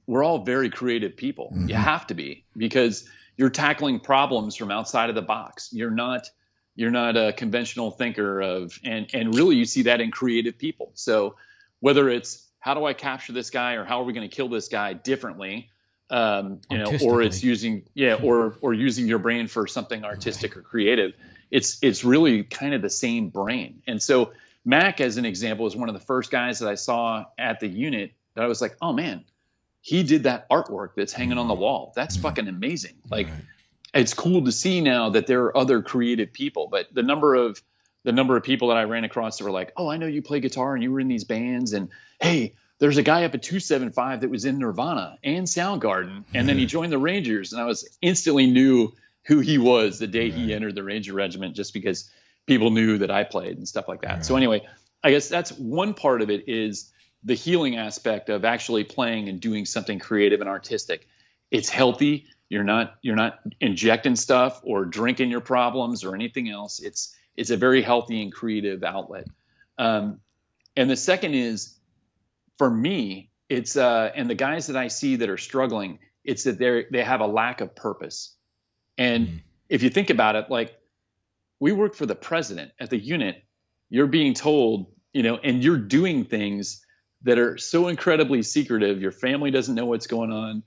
we're all very creative people. You have to be, because you're tackling problems from outside of the box. You're not a conventional thinker and really you see that in creative people. So whether it's how do I capture this guy, or how are we going to kill this guy differently, or it's using using your brain for something artistic, right, or creative, it's really kind of the same brain. And so Mac, as an example, is one of the first guys that I saw at the unit that I was like, oh man, he did that artwork that's hanging on the wall. That's fucking amazing. Like, right, it's cool to see now that there are other creative people, but the number of people that I ran across that were like, oh, I know you play guitar and you were in these bands, and hey, there's a guy up at 275 that was in Nirvana and Soundgarden, and then he joined the Rangers, and I was instantly knew who he was the day he entered the Ranger Regiment, just because people knew that I played and stuff like that. Right. So anyway, I guess that's one part of it, is the healing aspect of actually playing and doing something creative and artistic. It's healthy. You're not injecting stuff or drinking your problems or anything else. It's a very healthy and creative outlet. And the second is, for me, it's and the guys that I see that are struggling, It's that they have a lack of purpose. And if you think about it, like, we work for the president at the unit. You're being told, and you're doing things that are so incredibly secretive. Your family doesn't know what's going on.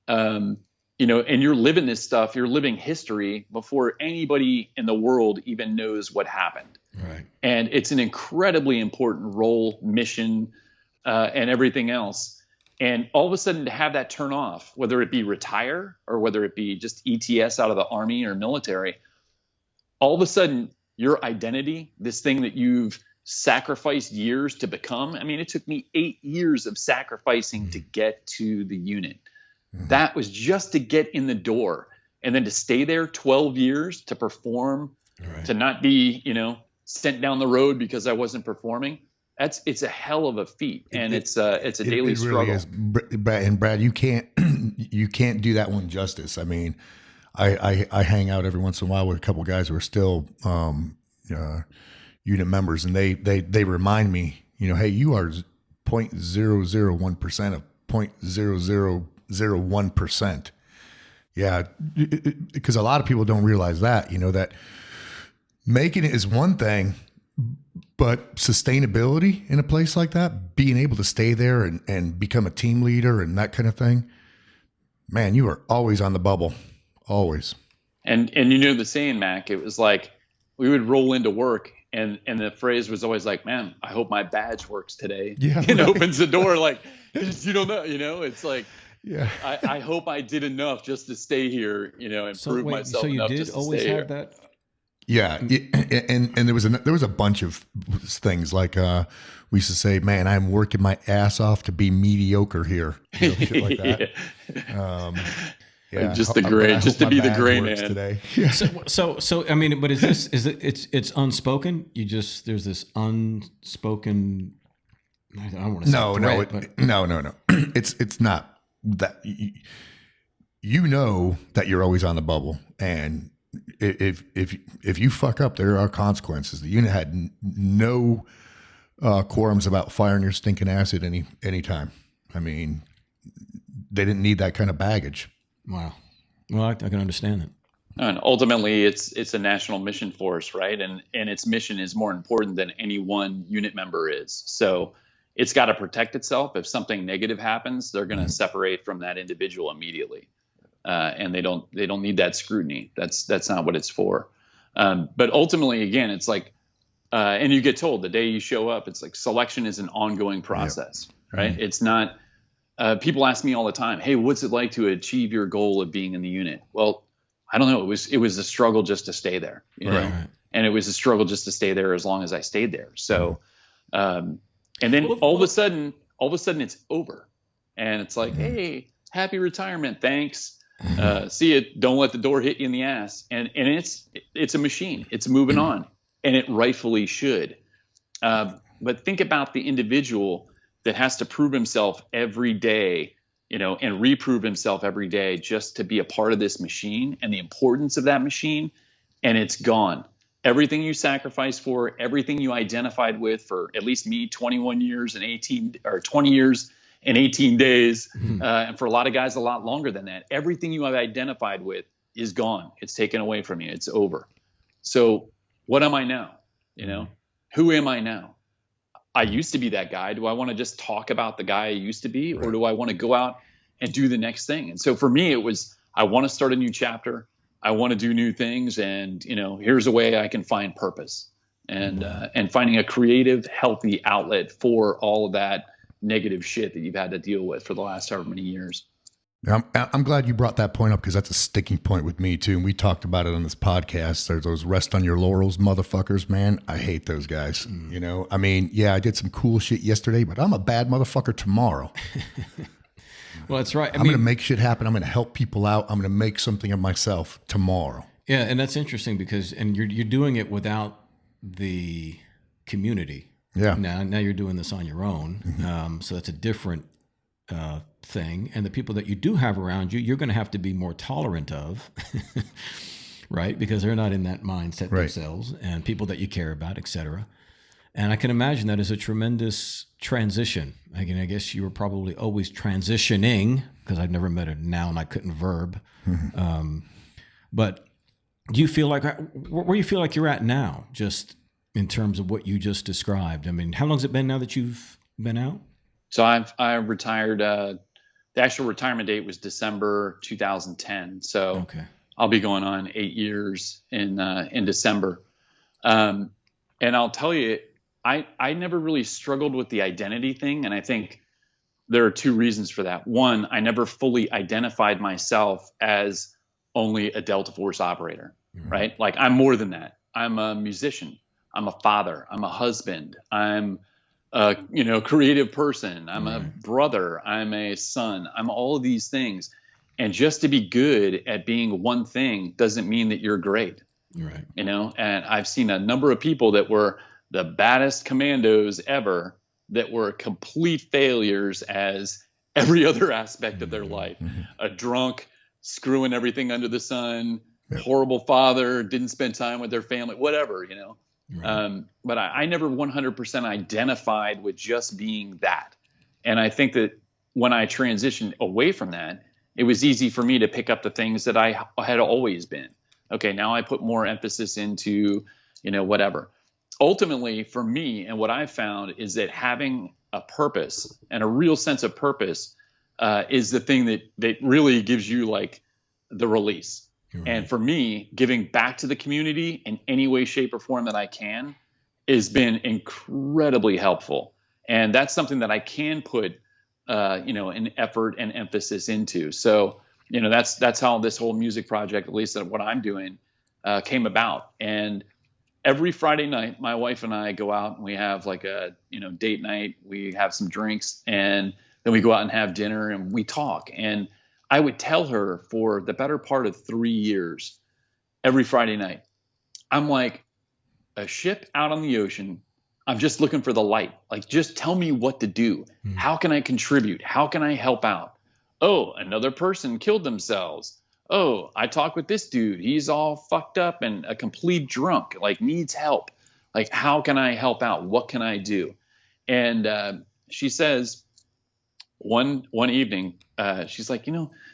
And you're living this stuff. You're living history before anybody in the world even knows what happened. Right. And it's an incredibly important role, mission, and everything else. And all of a sudden to have that turn off, whether it be retire or whether it be just ETS out of the Army or military, all of a sudden your identity, this thing that you've sacrificed years to become. I mean, it took me 8 years of sacrificing to get to the unit. That was just to get in the door, and then to stay there 12 years to perform, to not be, sent down the road because I wasn't performing. It's a hell of a feat, and it's a daily struggle. Really is. And Brad, you can't do that one justice. I mean, I hang out every once in a while with a couple of guys who are still unit members, and they remind me, hey, you are 0.001% of 0.0001%. Yeah, because a lot of people don't realize that, that making it is one thing, but sustainability in a place like that, being able to stay there and become a team leader and that kind of thing, man, you are always on the bubble, always. And the saying, Mac, it was like we would roll into work and the phrase was always like, man, I hope my badge works today. Yeah, and opens the door like, you don't know, it's like, yeah. I hope I did enough just to stay here, and prove myself so you enough did just to always stay have here. that? Yeah, and there was a bunch of things like we used to say, "Man, I'm working my ass off to be mediocre here," shit like that. Just to be the gray man today. Yeah. So I mean, but it's unspoken? There's this unspoken. I don't want to say no. It's not that. That you're always on the bubble, and if you fuck up, there are consequences. The unit had no quorums about firing your stinking ass at any time. I mean, they didn't need that kind of baggage. Wow. Well, I can understand that. And ultimately, it's a national mission force, right? And its mission is more important than any one unit member is. So it's got to protect itself. If something negative happens, they're going to separate from that individual immediately. And they don't need that scrutiny. That's not what it's for. But ultimately, again, it's like, and you get told the day you show up, it's like selection is an ongoing process, right? Mm-hmm. It's not. People ask me all the time, "Hey, what's it like to achieve your goal of being in the unit?" Well, I don't know. It was a struggle just to stay there, you know? And it was a struggle just to stay there as long as I stayed there. So, and then all of a sudden it's over, and it's like, "Hey, happy retirement, thanks." See it. Don't let the door hit you in the ass. And it's a machine. It's moving on, and it rightfully should. But think about the individual that has to prove himself every day, and reprove himself every day just to be a part of this machine and the importance of that machine. And it's gone. Everything you sacrificed for, everything you identified with for, at least me, 21 years and 20 years and 18 days. And for a lot of guys, a lot longer than that. Everything you have identified with is gone. It's taken away from you. It's over. So what am I now? Who am I now? I used to be that guy. Do I want to just talk about the guy I used to be, or do I want to go out and do the next thing? And so for me, it was, I want to start a new chapter. I want to do new things. And, here's a way I can find purpose and finding a creative, healthy outlet for all of that negative shit that you've had to deal with for the last however many years. I'm glad you brought that point up, because that's a sticking point with me too. And we talked about it on this podcast. There's those rest on your laurels motherfuckers, man. I hate those guys. I mean, yeah, I did some cool shit yesterday, but I'm a bad motherfucker tomorrow. Well, that's right. I'm going to make shit happen. I'm going to help people out. I'm going to make something of myself tomorrow. Yeah. And that's interesting because, and you're doing it without the community. Yeah. Now you're doing this on your own. So that's a different thing. And the people that you do have around you, you're going to have to be more tolerant of, right? Because they're not in that mindset themselves, and people that you care about, et cetera. And I can imagine that is a tremendous transition. Again, I guess you were probably always transitioning, because I've never met a noun I couldn't verb. But do you feel like, where do you feel like you're at now, just in terms of what you just described? I mean, how long has it been now that you've been out? So I retired. The actual retirement date was December 2010. So Okay. I'll be going on 8 years in December. And I'll tell you, I never really struggled with the identity thing. And I think there are two reasons for that. One, I never fully identified myself as only a Delta Force operator, right? Like, I'm more than that. I'm a musician. I'm a father. I'm a husband. I'm a creative person. I'm a brother. I'm a son. I'm all of these things. And just to be good at being one thing doesn't mean that you're great. Right. And I've seen a number of people that were the baddest commandos ever that were complete failures as every other aspect of their life. A drunk, screwing everything under the sun, horrible father, didn't spend time with their family, whatever, Right. But I never 100% identified with just being that. And I think that when I transitioned away from that, it was easy for me to pick up the things that I had always been. Okay, now I put more emphasis into, whatever. Ultimately, for me, and what I've found is that having a purpose and a real sense of purpose is the thing that really gives you like the release. Right. And for me, giving back to the community in any way, shape, or form that I can has been incredibly helpful. And that's something that I can put, an effort and emphasis into. So, that's how this whole music project, at least what I'm doing, came about. And every Friday night, my wife and I go out and we have like a, date night. We have some drinks and then we go out and have dinner and we talk. And I would tell her for the better part of 3 years, every Friday night, I'm like a ship out on the ocean. I'm just looking for the light. Like, just tell me what to do. How can I contribute? How can I help out? Oh, another person killed themselves. Oh, I talked with this dude. He's all fucked up and a complete drunk, like needs help. Like, how can I help out? What can I do? And she says one evening, she's like,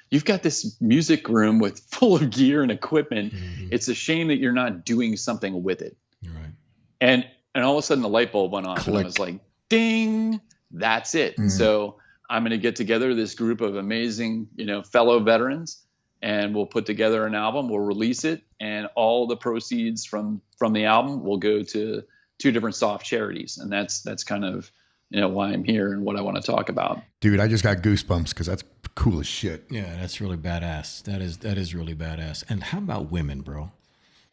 you've got this music room with full of gear and equipment. It's a shame that you're not doing something with it. Right. And all of a sudden the light bulb went off. Click. And I was like, ding, that's it. So I'm going to get together this group of amazing, fellow veterans, and we'll put together an album. We'll release it, and all the proceeds from the album will go to 2 different soft charities. And that's kind of, why I'm here and what I want to talk about. Dude, I just got goosebumps because that's cool as shit. Yeah, that's really badass. That is really badass. And how about women, bro?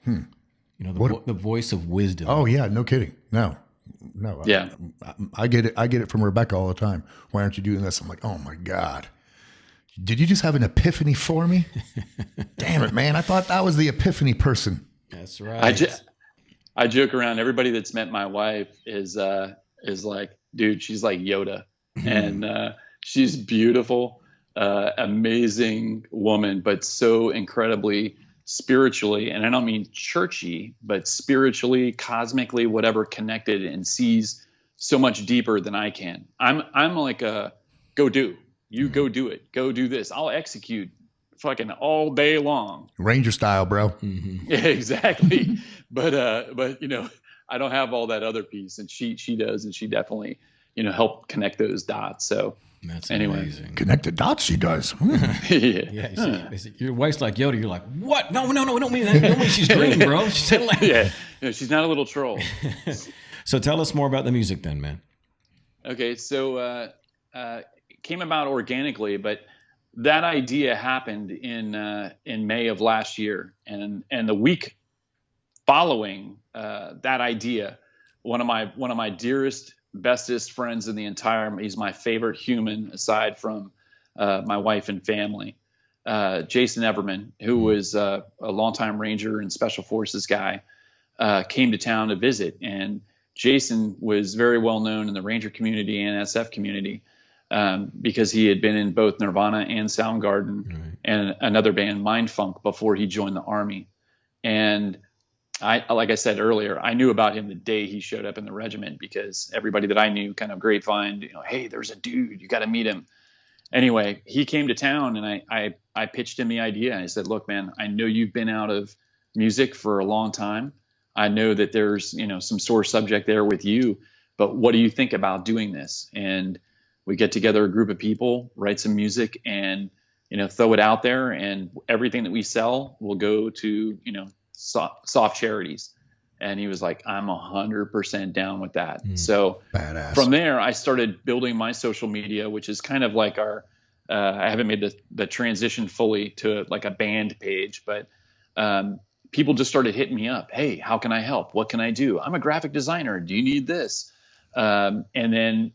The voice of wisdom. Oh yeah, no kidding. No. Yeah. I get it. I get it from Rebecca all the time. Why aren't you doing this? I'm like, oh my God. Did you just have an epiphany for me? Damn it, man. I thought that was the epiphany person. That's right. I joke around. Everybody that's met my wife is like, dude, she's like Yoda. And she's beautiful, amazing woman, but so incredibly spiritually, and I don't mean churchy, but spiritually, cosmically, whatever, connected, and sees so much deeper than I can. I'm like a go do. You go do it. Go do this. I'll execute fucking all day long. Ranger style, bro. Yeah, exactly. but I don't have all that other piece, and she does, and she definitely, helped connect those dots. So that's anyway. Amazing. Connect the dots, she does. Yeah. Yeah, your wife's like Yoda. You're like, what? No, we don't mean that. Don't mean she's green, bro. She's like, yeah, she's not a little troll. So tell us more about the music then, man. Okay, so it came about organically, but that idea happened in May of last year, and the week following that idea, one of my dearest, bestest friends in the entire, he's my favorite human aside from my wife and family, Jason Everman, who was a longtime Ranger and Special Forces guy, came to town to visit. And Jason was very well known in the Ranger community and SF community because he had been in both Nirvana and Soundgarden and another band, Mindfunk, before he joined the Army. And like I said earlier, I knew about him the day he showed up in the regiment, because everybody that I knew kind of grapevine, hey, there's a dude, you got to meet him. Anyway, he came to town, and I pitched him the idea. I said, look, man, I know you've been out of music for a long time. I know that there's, some sore subject there with you, but what do you think about doing this? And we get together a group of people, write some music, and, throw it out there, and everything that we sell will go to, soft charities. And he was like, I'm 100% down with that. So Badass. From there, I started building my social media, which is kind of like I haven't made the transition fully to like a band page, but people just started hitting me up. Hey, how can I help? What can I do? I'm a graphic designer. Do you need this? And then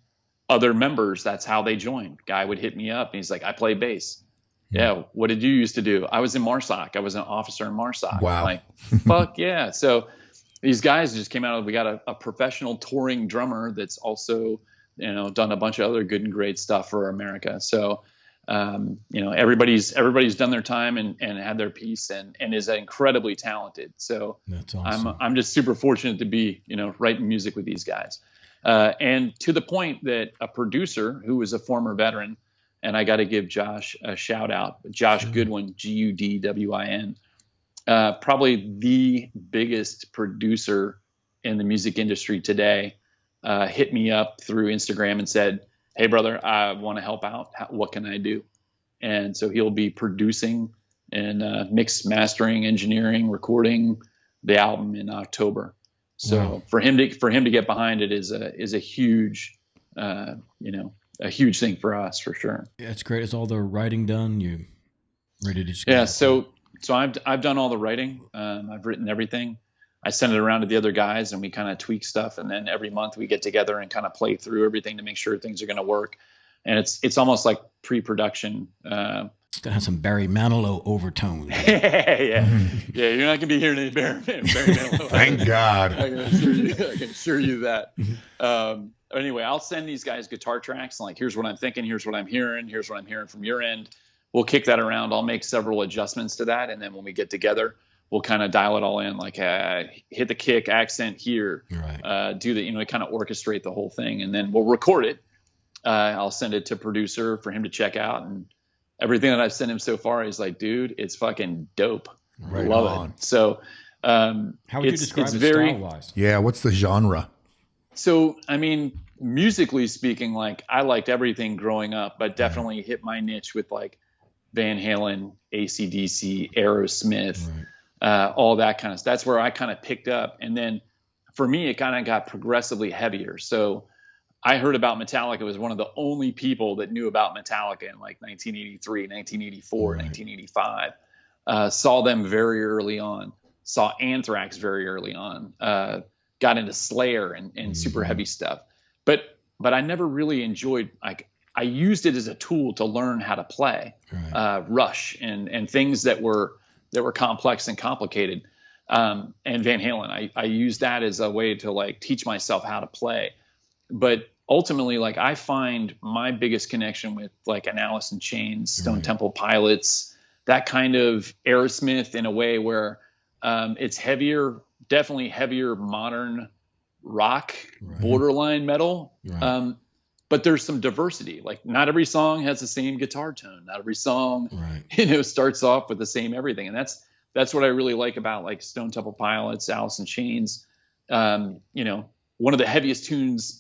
other members, that's how they joined. Guy would hit me up and he's like, I play bass. Yeah. What did you used to do? I was in MARSOC. I was an officer in MARSOC. Wow. I'm like, fuck yeah. So these guys just came out. We got a professional touring drummer that's also, done a bunch of other good and great stuff for America. So, everybody's done their time and had their piece and is incredibly talented. So that's awesome. I'm just super fortunate to be, writing music with these guys. And to the point that a producer who was a former veteran, and I got to give Josh a shout out, Josh Goodwin, Gudwin, probably the biggest producer in the music industry today, hit me up through Instagram and said, hey brother, I want to help out. What can I do? And so he'll be producing and mix, mastering, engineering, recording the album in October. So for him to get behind it is a huge, a huge thing for us, for sure. Yeah, it's great. Is all the writing done? You ready to just Yeah. So I've done all the writing. I've written everything. I send it around to the other guys and we kind of tweak stuff. And then every month we get together and kind of play through everything to make sure things are going to work. And it's almost like pre-production. It's gonna have some Barry Manilow overtones. Yeah. You're not gonna be hearing any Barry Manilow. Thank God. I can assure you that. Anyway, I'll send these guys guitar tracks. Like, here's what I'm thinking. Here's what I'm hearing. Here's what I'm hearing from your end. We'll kick that around. I'll make several adjustments to that. And then when we get together, we'll kind of dial it all in, like hit the kick accent here, right. Do the, kind of orchestrate the whole thing. And then we'll record it. I'll send it to producer for him to check out. And everything that I've sent him so far is like, dude, it's fucking dope. Right Love on. it. So how would you describe it style-wise? Yeah, what's the genre? So, I mean, musically speaking, like I liked everything growing up, but definitely hit my niche with like Van Halen, AC/DC, Aerosmith, all that kind of stuff. That's where I kind of picked up. And then for me, it kind of got progressively heavier. So I heard about Metallica. It was one of the only people that knew about Metallica in like 1983, 1984, 1985. Saw them very early on. Saw Anthrax very early on. Got into Slayer and super heavy stuff. But I never really enjoyed, like, I used it as a tool to learn how to play Rush and things that were complex and complicated. And Van Halen, I used that as a way to like teach myself how to play. But ultimately, like, I find my biggest connection with like an Alice in Chains, Stone Temple Pilots, that kind of Aerosmith, in a way where it's heavier, definitely heavier modern rock, borderline metal. But there's some diversity. Like, not every song has the same guitar tone. Not every song, starts off with the same everything. And that's what I really like about like Stone Temple Pilots, Alice in Chains. One of the heaviest tunes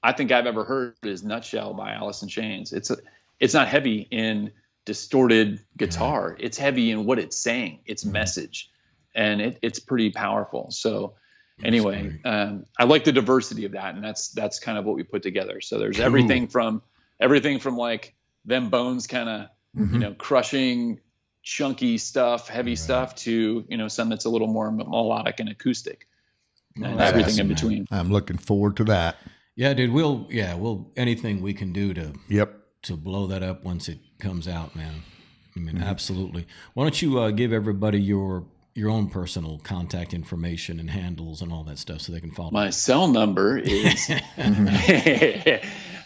I think I've ever heard is Nutshell by Alice in Chains. It's not heavy in distorted guitar. It's heavy in what it's saying, its message, and it's pretty powerful. So anyway, I like the diversity of that, and that's kind of what we put together. So there's everything from like them Bones kind of crushing chunky stuff, heavy stuff, to some that's a little more melodic and acoustic, and everything in between. I'm looking forward to that. Yeah, dude. We'll anything we can do to blow that up once it comes out, man. I mean, absolutely. Why don't you give everybody your own personal contact information and handles and all that stuff so they can follow? My cell number is no,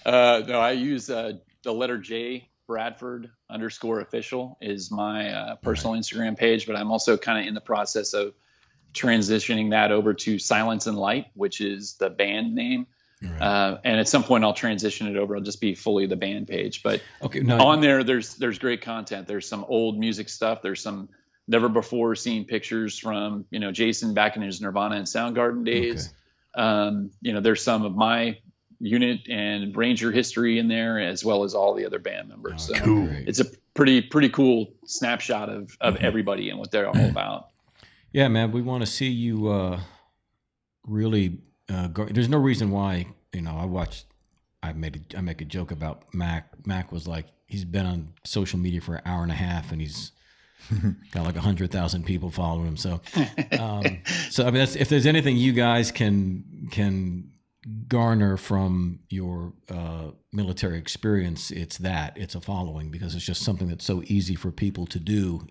I use the letter J, Bradford _official is my personal Instagram page, but I'm also kind of in the process of transitioning that over to Silence and Light, which is the band name. Right. And at some point I'll transition it over. It'll just be fully the band page, but on there, there's great content. There's some old music stuff. There's some never before seen pictures from, Jason back in his Nirvana and Soundgarden days. Okay. There's some of my unit and Ranger history in there, as well as all the other band members. So cool. It's a pretty cool snapshot of everybody and what they're all about. Yeah, man, we want to see you really go. There's no reason why, I make a joke about Mac. Mac was like, he's been on social media for an hour and a half and he's got like 100,000 people following him. So, so I mean, if there's anything you guys can garner from your military experience, it's a following, because it's just something that's so easy for people to do,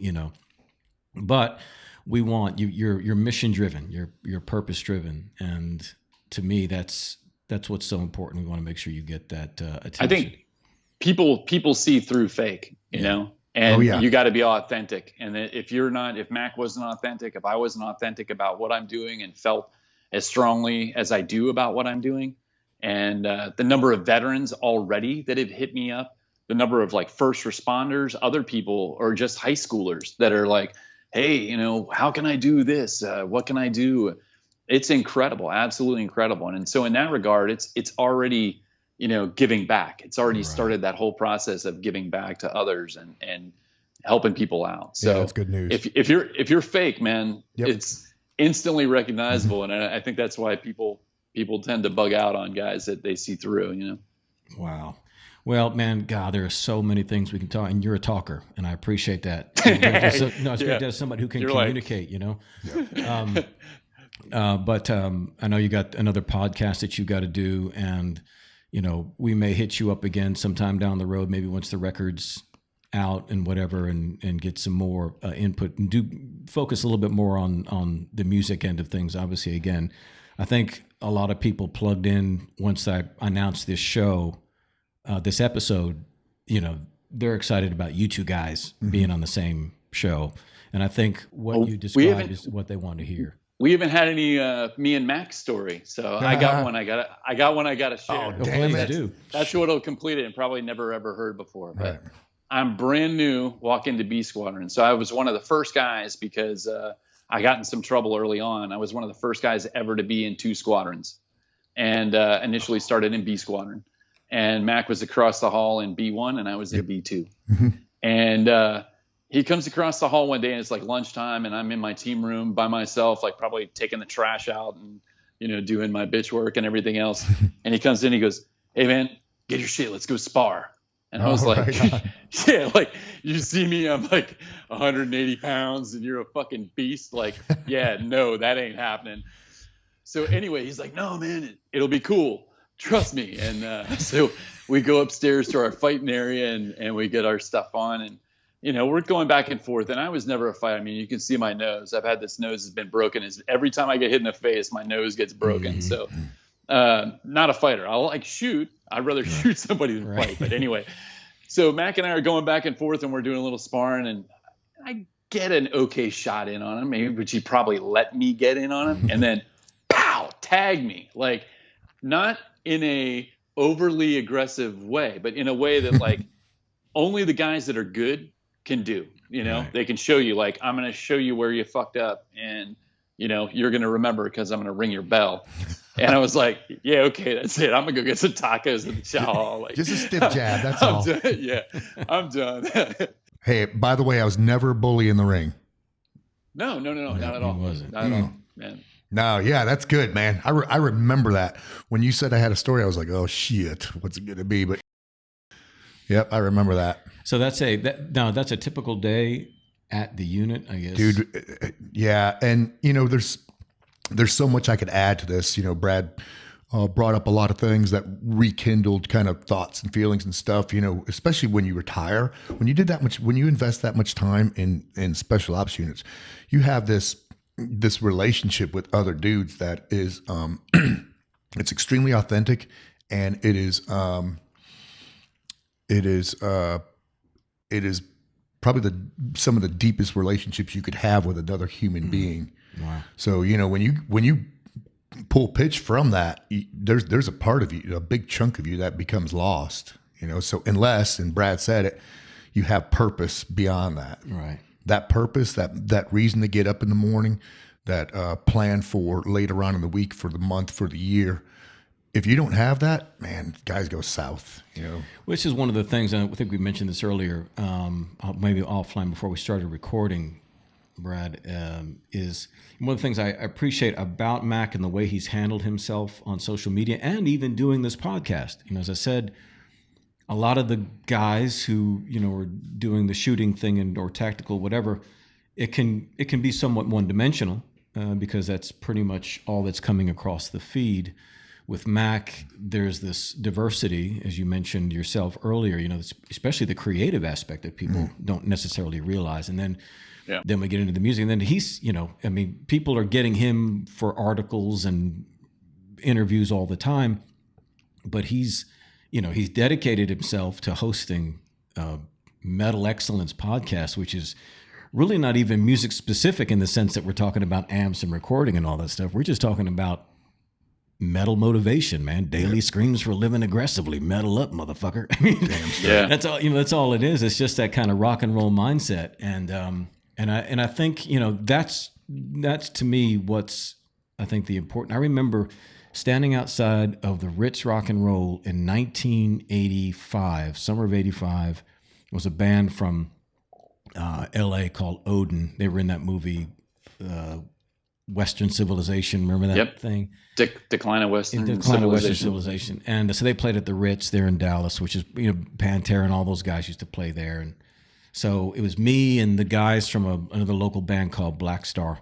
but we want you're mission driven, you're purpose driven. And to me, that's what's so important. We want to make sure you get that attention. I think people see through fake, you know, and you got to be authentic. And if Mac wasn't authentic, if I wasn't authentic about what I'm doing and felt as strongly as I do about what I'm doing, and the number of veterans already that have hit me up, the number of like first responders, other people, or just high schoolers that are like, hey, how can I do this? What can I do? It's incredible, absolutely incredible. And so in that regard, it's already, giving back. It's already started that whole process of giving back to others and helping people out. So that's good news. If you're fake, man, it's instantly recognizable. And I think that's why people tend to bug out on guys that they see through, Wow. Well, man, God, there are so many things we can talk, and you're a talker, and I appreciate that. It's great to have somebody who can communicate, But I know you got another podcast that you got to do, and we may hit you up again sometime down the road, maybe once the record's out and whatever, and get some more input, and do focus a little bit more on the music end of things. Obviously, again, I think a lot of people plugged in once I announced this show. This episode, they're excited about you two guys being on the same show. And I think what you described is what they want to hear. We haven't had any me and Mac's story. So I got one I got to share. Oh, damn it. That's what'll complete it, and probably never ever heard before. But I'm brand new, walk into B Squadron. So I was one of the first guys, because I got in some trouble early on. I was one of the first guys ever to be in 2 squadrons, and initially started in B Squadron. And Mac was across the hall in B1, and I was in B2. And he comes across the hall one day, and it's like lunchtime, and I'm in my team room by myself, like probably taking the trash out and, doing my bitch work and everything else. And he comes in, he goes, "Hey, man, get your shit. Let's go spar." And I was like, yeah, like, you see me, I'm like 180 pounds, and you're a fucking beast. Like, yeah, no, that ain't happening. So anyway, he's like, "No, man, it'll be cool. Trust me." And so we go upstairs to our fighting area, and we get our stuff on, and we're going back and forth. And I was never a fighter. I mean, you can see my nose. I've had this nose has been broken. Every time I get hit in the face, my nose gets broken. So not a fighter. I'll shoot. I'd rather shoot somebody than fight. But anyway, so Mac and I are going back and forth, and we're doing a little sparring, and I get an okay shot in on him, maybe, but he probably let me get in on him, and then pow, tag me, like, not in a overly aggressive way, but in a way that like only the guys that are good can do. They can show you, like, I'm going to show you where you fucked up, and you're going to remember, because I'm going to ring your bell. And I was like, yeah, okay, that's it. I'm gonna go get some tacos in the chow hall. Like, just a stiff jab, that's all. Yeah, I'm done. Hey, by the way, I was never a bully in the ring. No, not at all. Wasn't. Not at all, man. No, yeah, that's good, man. I remember that. When you said I had a story, I was like, oh shit, what's it gonna be? But yep, I remember that. So that's a typical day at the unit, I guess. Dude, yeah, and there's so much I could add to this. Brad brought up a lot of things that rekindled kind of thoughts and feelings and stuff, especially when you retire, when you invest that much time in special ops units, you have this relationship with other dudes that is, it's extremely authentic, and it is probably some of the deepest relationships you could have with another human being. Wow. So, you know, when you pull pitch from that, there's a part of you, a big chunk of you that becomes lost, you know. So unless, and Brad said it, you have purpose beyond that. Right. That purpose, that reason to get up in the morning, that plan for later on in the week, for the month, for the year. If you don't have that, man, guys go south, you know. Which is one of the things, and I think we mentioned this earlier, maybe offline before we started recording, Brad, is one of the things I appreciate about Mac and the way he's handled himself on social media and even doing this podcast. You know, as I said, a lot of the guys who, you know, are doing the shooting thing or tactical, whatever, it can be somewhat one-dimensional because that's pretty much all that's coming across the feed. With Mac, there's this diversity, as you mentioned yourself earlier, you know, especially the creative aspect that people don't necessarily realize. And then we get into the music, and then he's, you know, I mean, people are getting him for articles and interviews all the time, but he's dedicated himself to hosting Metal Excellence podcast, which is really not even music specific in the sense that we're talking about amps and recording and all that stuff. We're just talking about metal motivation, man. Daily screams for living aggressively. Metal up, motherfucker. I mean, that's all. You know, that's all it is. It's just that kind of rock and roll mindset, and I think, you know, that's to me what's, I think, the important. I remember standing outside of the Ritz Rock and Roll in 1985, summer of '85. It was a band from L.A. called Odin. They were in that movie. Western Civilization, remember that thing? Decline of Western Civilization. And so they played at the Ritz there in Dallas, which is, you know, Pantera and all those guys used to play there. And so it was me and the guys from another local band called Black Star.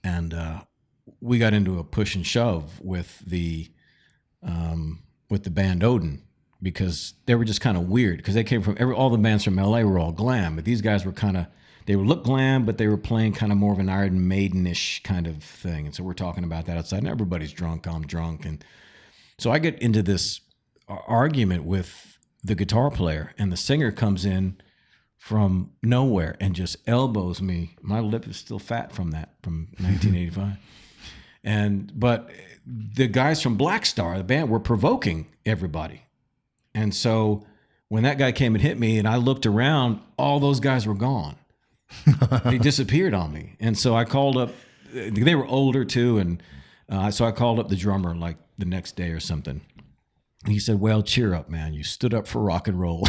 And we got into a push and shove with the band Odin, because they were just kind of weird, because they came from all the bands from LA were all glam, but these guys were they would look glam, but they were playing kind of more of an Iron Maiden-ish kind of thing. And so we're talking about that outside, and everybody's drunk. I'm drunk. And so I get into this argument with the guitar player, and the singer comes in from nowhere and just elbows me. My lip is still fat from 1985. But the guys from Black Star, the band, were provoking everybody. And so when that guy came and hit me and I looked around, all those guys were gone. They disappeared on me. And so I called up, they were older too. And so I called up the drummer like the next day or something. And he said, "Well, cheer up, man. You stood up for rock and roll."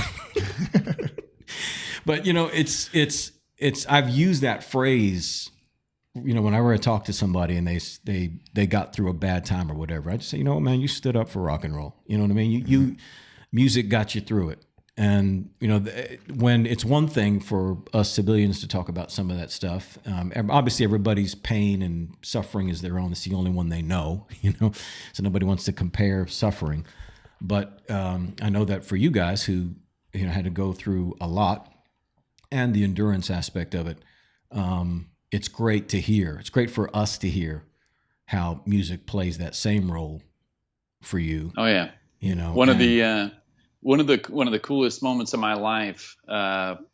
But, you know, I've used that phrase, you know, whenever I talk to somebody and they got through a bad time or whatever, I just say, you know what, man, you stood up for rock and roll. You know what I mean? You music got you through it. And, you know, when it's one thing for us civilians to talk about some of that stuff, obviously everybody's pain and suffering is their own. It's the only one they know, you know, so nobody wants to compare suffering. But I know that for you guys who, you know, had to go through a lot and the endurance aspect of it, it's great to hear. It's great for us to hear how music plays that same role for you. Oh, yeah. You know, one of the coolest moments of my life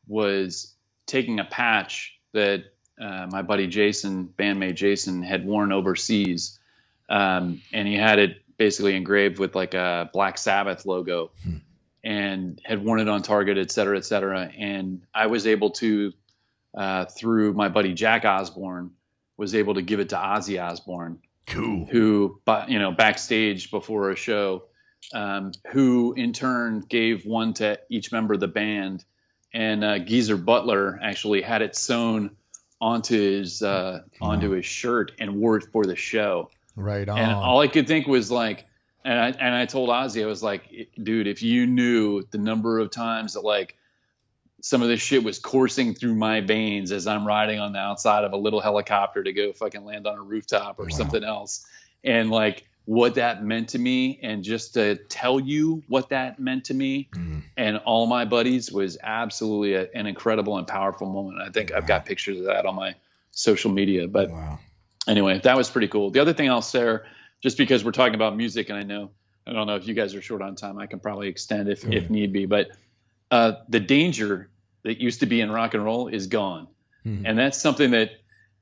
was taking a patch that my buddy Jason, bandmate Jason, had worn overseas, and he had it basically engraved with like a Black Sabbath logo, and had worn it on Target, et cetera, et cetera. And I was able to, through my buddy Jack Osborne, was able to give it to Ozzy Osbourne, who, you know, backstage before a show. Who in turn gave one to each member of the band, and Geezer Butler actually had it sewn onto his shirt and wore it for the show. Right on. And all I could think was like, and I told Ozzy, I was like, dude, if you knew the number of times that like some of this shit was coursing through my veins as I'm riding on the outside of a little helicopter to go fucking land on a rooftop or something else, and like what that meant to me, and just to tell you what that meant to me and all my buddies was absolutely an incredible and powerful moment. I think I've got pictures of that on my social media, but anyway, that was pretty cool. The other thing I'll share, just because we're talking about music, and I don't know if you guys are short on time, I can probably extend if need be, but the danger that used to be in rock and roll is gone. And that's something that,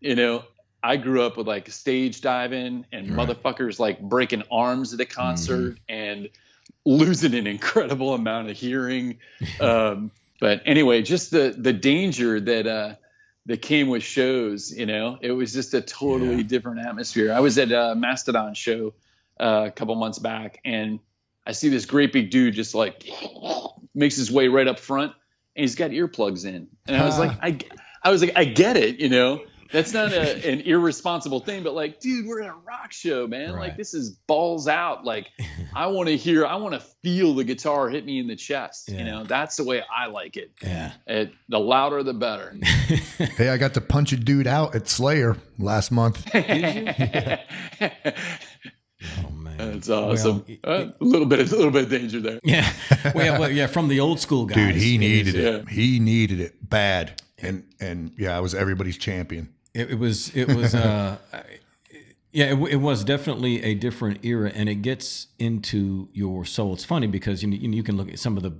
you know, I grew up with like stage diving and motherfuckers like breaking arms at a concert and losing an incredible amount of hearing. But anyway, just the danger that came with shows, it was just a totally different atmosphere. I was at a Mastodon show a couple months back, and I see this great big dude just like makes his way right up front, and he's got earplugs in. And I was like, I get it, That's not an irresponsible thing, but like, dude, we're in a rock show, man. Right. Like, this is balls out. Like, I want to feel the guitar hit me in the chest. That's the way I like it. Yeah. The louder, the better. Hey, I got to punch a dude out at Slayer last month. Did you? Oh man, that's awesome. Well, a little bit of danger there. Yeah. Well, from the old school guys. Dude, he needed it. Yeah. He needed it bad. And yeah, I was everybody's champion. It was definitely a different era, and it gets into your soul. It's funny because you can look at some of the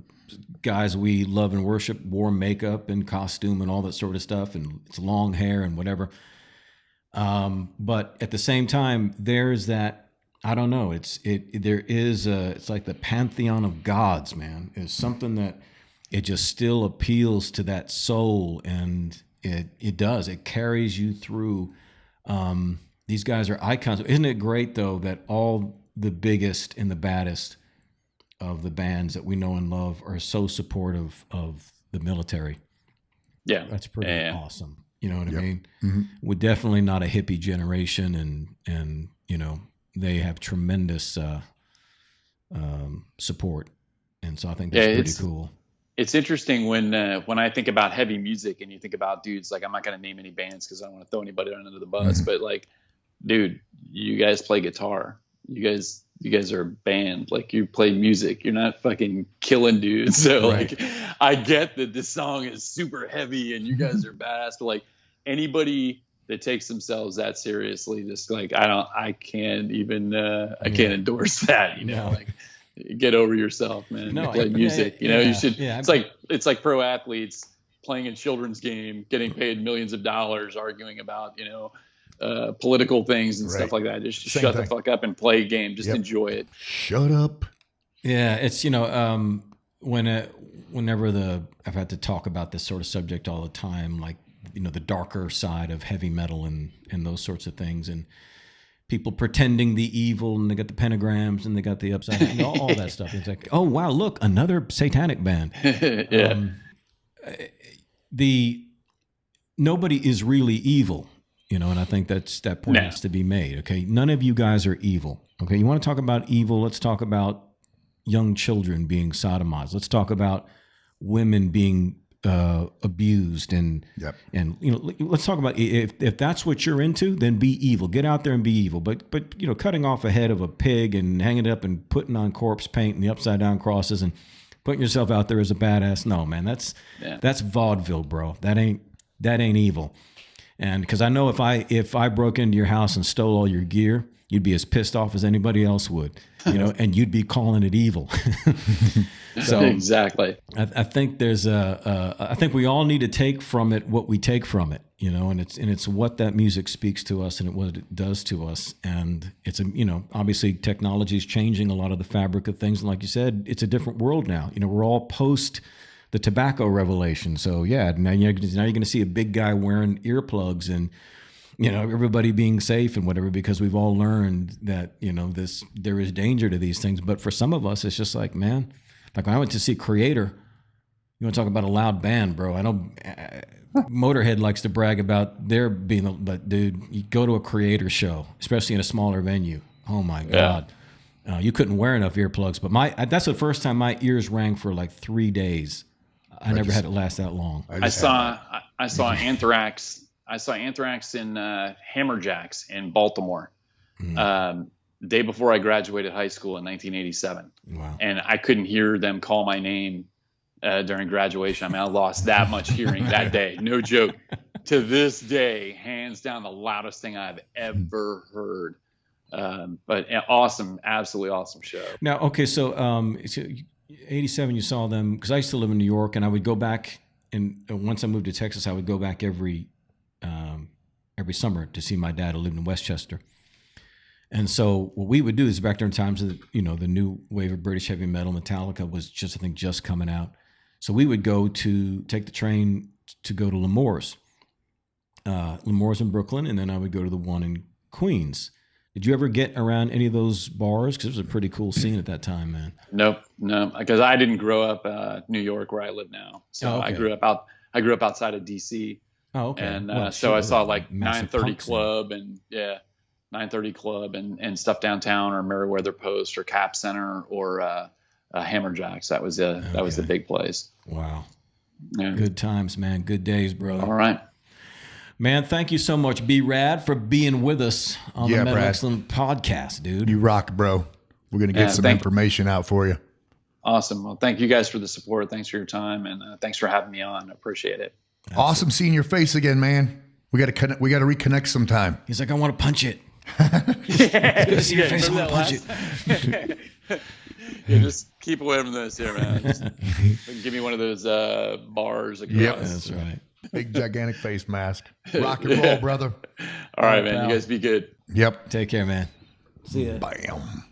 guys we love and worship, wore makeup and costume and all that sort of stuff, and it's long hair and whatever. But at the same time, there's that, I don't know, it's like the pantheon of gods, man. It's something that it just still appeals to that soul, and it carries you through. These guys are icons. Isn't it great though that all the biggest and the baddest of the bands that we know and love are so supportive of the military? Yeah, that's pretty awesome. You know what I mean? Mm-hmm. We're definitely not a hippie generation, and they have tremendous support, and so I think that's pretty cool. It's interesting when I think about heavy music and you think about dudes, like, I'm not going to name any bands because I don't want to throw anybody under the bus, but like, dude, you guys play guitar. You guys are a band. Like, you play music. You're not fucking killing dudes. So like, I get that this song is super heavy and you guys are badass, but like, anybody that takes themselves that seriously, just like, I can't endorse that, like, get over yourself, man. No, you play music. You should. Yeah, it's like pro athletes playing in children's game, getting paid millions of dollars, arguing about political things and stuff like that. Just shut the fuck up and play a game. Just enjoy it. Shut up. Yeah, it's whenever I've had to talk about this sort of subject all the time, like the darker side of heavy metal and those sorts of things, and people pretending the evil, and they got the pentagrams and they got the upside down, all that stuff. It's like, oh wow, look, another satanic band. Nobody is really evil, and I think that point has to be made. Okay, none of you guys are evil. Okay, you want to talk about evil? Let's talk about young children being sodomized. Let's talk about women being abused, and let's talk about, if that's what you're into, then be evil. Get out there and be evil. But cutting off a head of a pig and hanging it up and putting on corpse paint and the upside down crosses and putting yourself out there as a badass, no, man, that's vaudeville, bro. That ain't evil. And because I know if I broke into your house and stole all your gear, you'd be as pissed off as anybody else would, and you'd be calling it evil. So exactly. I think I think we all need to take from it what we take from it, and it's what that music speaks to us and what it does to us. And it's obviously technology is changing a lot of the fabric of things. And like you said, it's a different world now. We're all post the tobacco revelation. So yeah, now you're going to see a big guy wearing earplugs and everybody being safe and whatever, because we've all learned that there is danger to these things. But for some of us, it's just like, man, like when I went to see Creator, you want to talk about a loud band, bro. I know Motorhead likes to brag about their being, but dude, you go to a Creator show, especially in a smaller venue. Oh my God. You couldn't wear enough earplugs, but that's the first time my ears rang for like 3 days. I never had it last that long. I saw Anthrax. I saw Anthrax in Hammerjacks in Baltimore. Day before I graduated high school in 1987. Wow. And I couldn't hear them call my name during graduation. I mean, I lost that much hearing that day. No joke. To this day, hands down, the loudest thing I've ever heard. But awesome, absolutely awesome show. Now, okay, so 87, you saw them, because I used to live in New York, and I would go back, and once I moved to Texas, I would go back every every summer to see my dad who lived in Westchester. And so what we would do is back during times of, the new wave of British heavy metal, Metallica was just, I think, just coming out. So we would take the train to go to L'Amour's in Brooklyn, and then I would go to the one in Queens. Did you ever get around any of those bars? Because it was a pretty cool scene at that time, man. Nope, no, because I didn't grow up New York where I live now. So I grew up outside of DC. Oh, okay. And so I saw like 930 Club and 930 Club and stuff downtown, or Meriwether Post or Cap Center or Hammerjacks. That was the big place. Wow. Yeah. Good times, man. Good days, brother. All right. Man, thank you so much, B-Rad, for being with us on the Metal Brad. Excellent podcast, dude. You rock, bro. We're going to get some information out for you. Awesome. Well, thank you guys for the support. Thanks for your time, and thanks for having me on. I appreciate it. Absolutely. Awesome seeing your face again, man. We got to reconnect sometime. He's like, I want to punch it. It's good to see your face. I want to punch it. Yeah, just keep away from this here, man. Just give me one of those bars across. Yep, that's right. Big gigantic face mask. Rock and roll, brother. All right, man. You guys be good. Yep. Take care, man. See ya. Bam.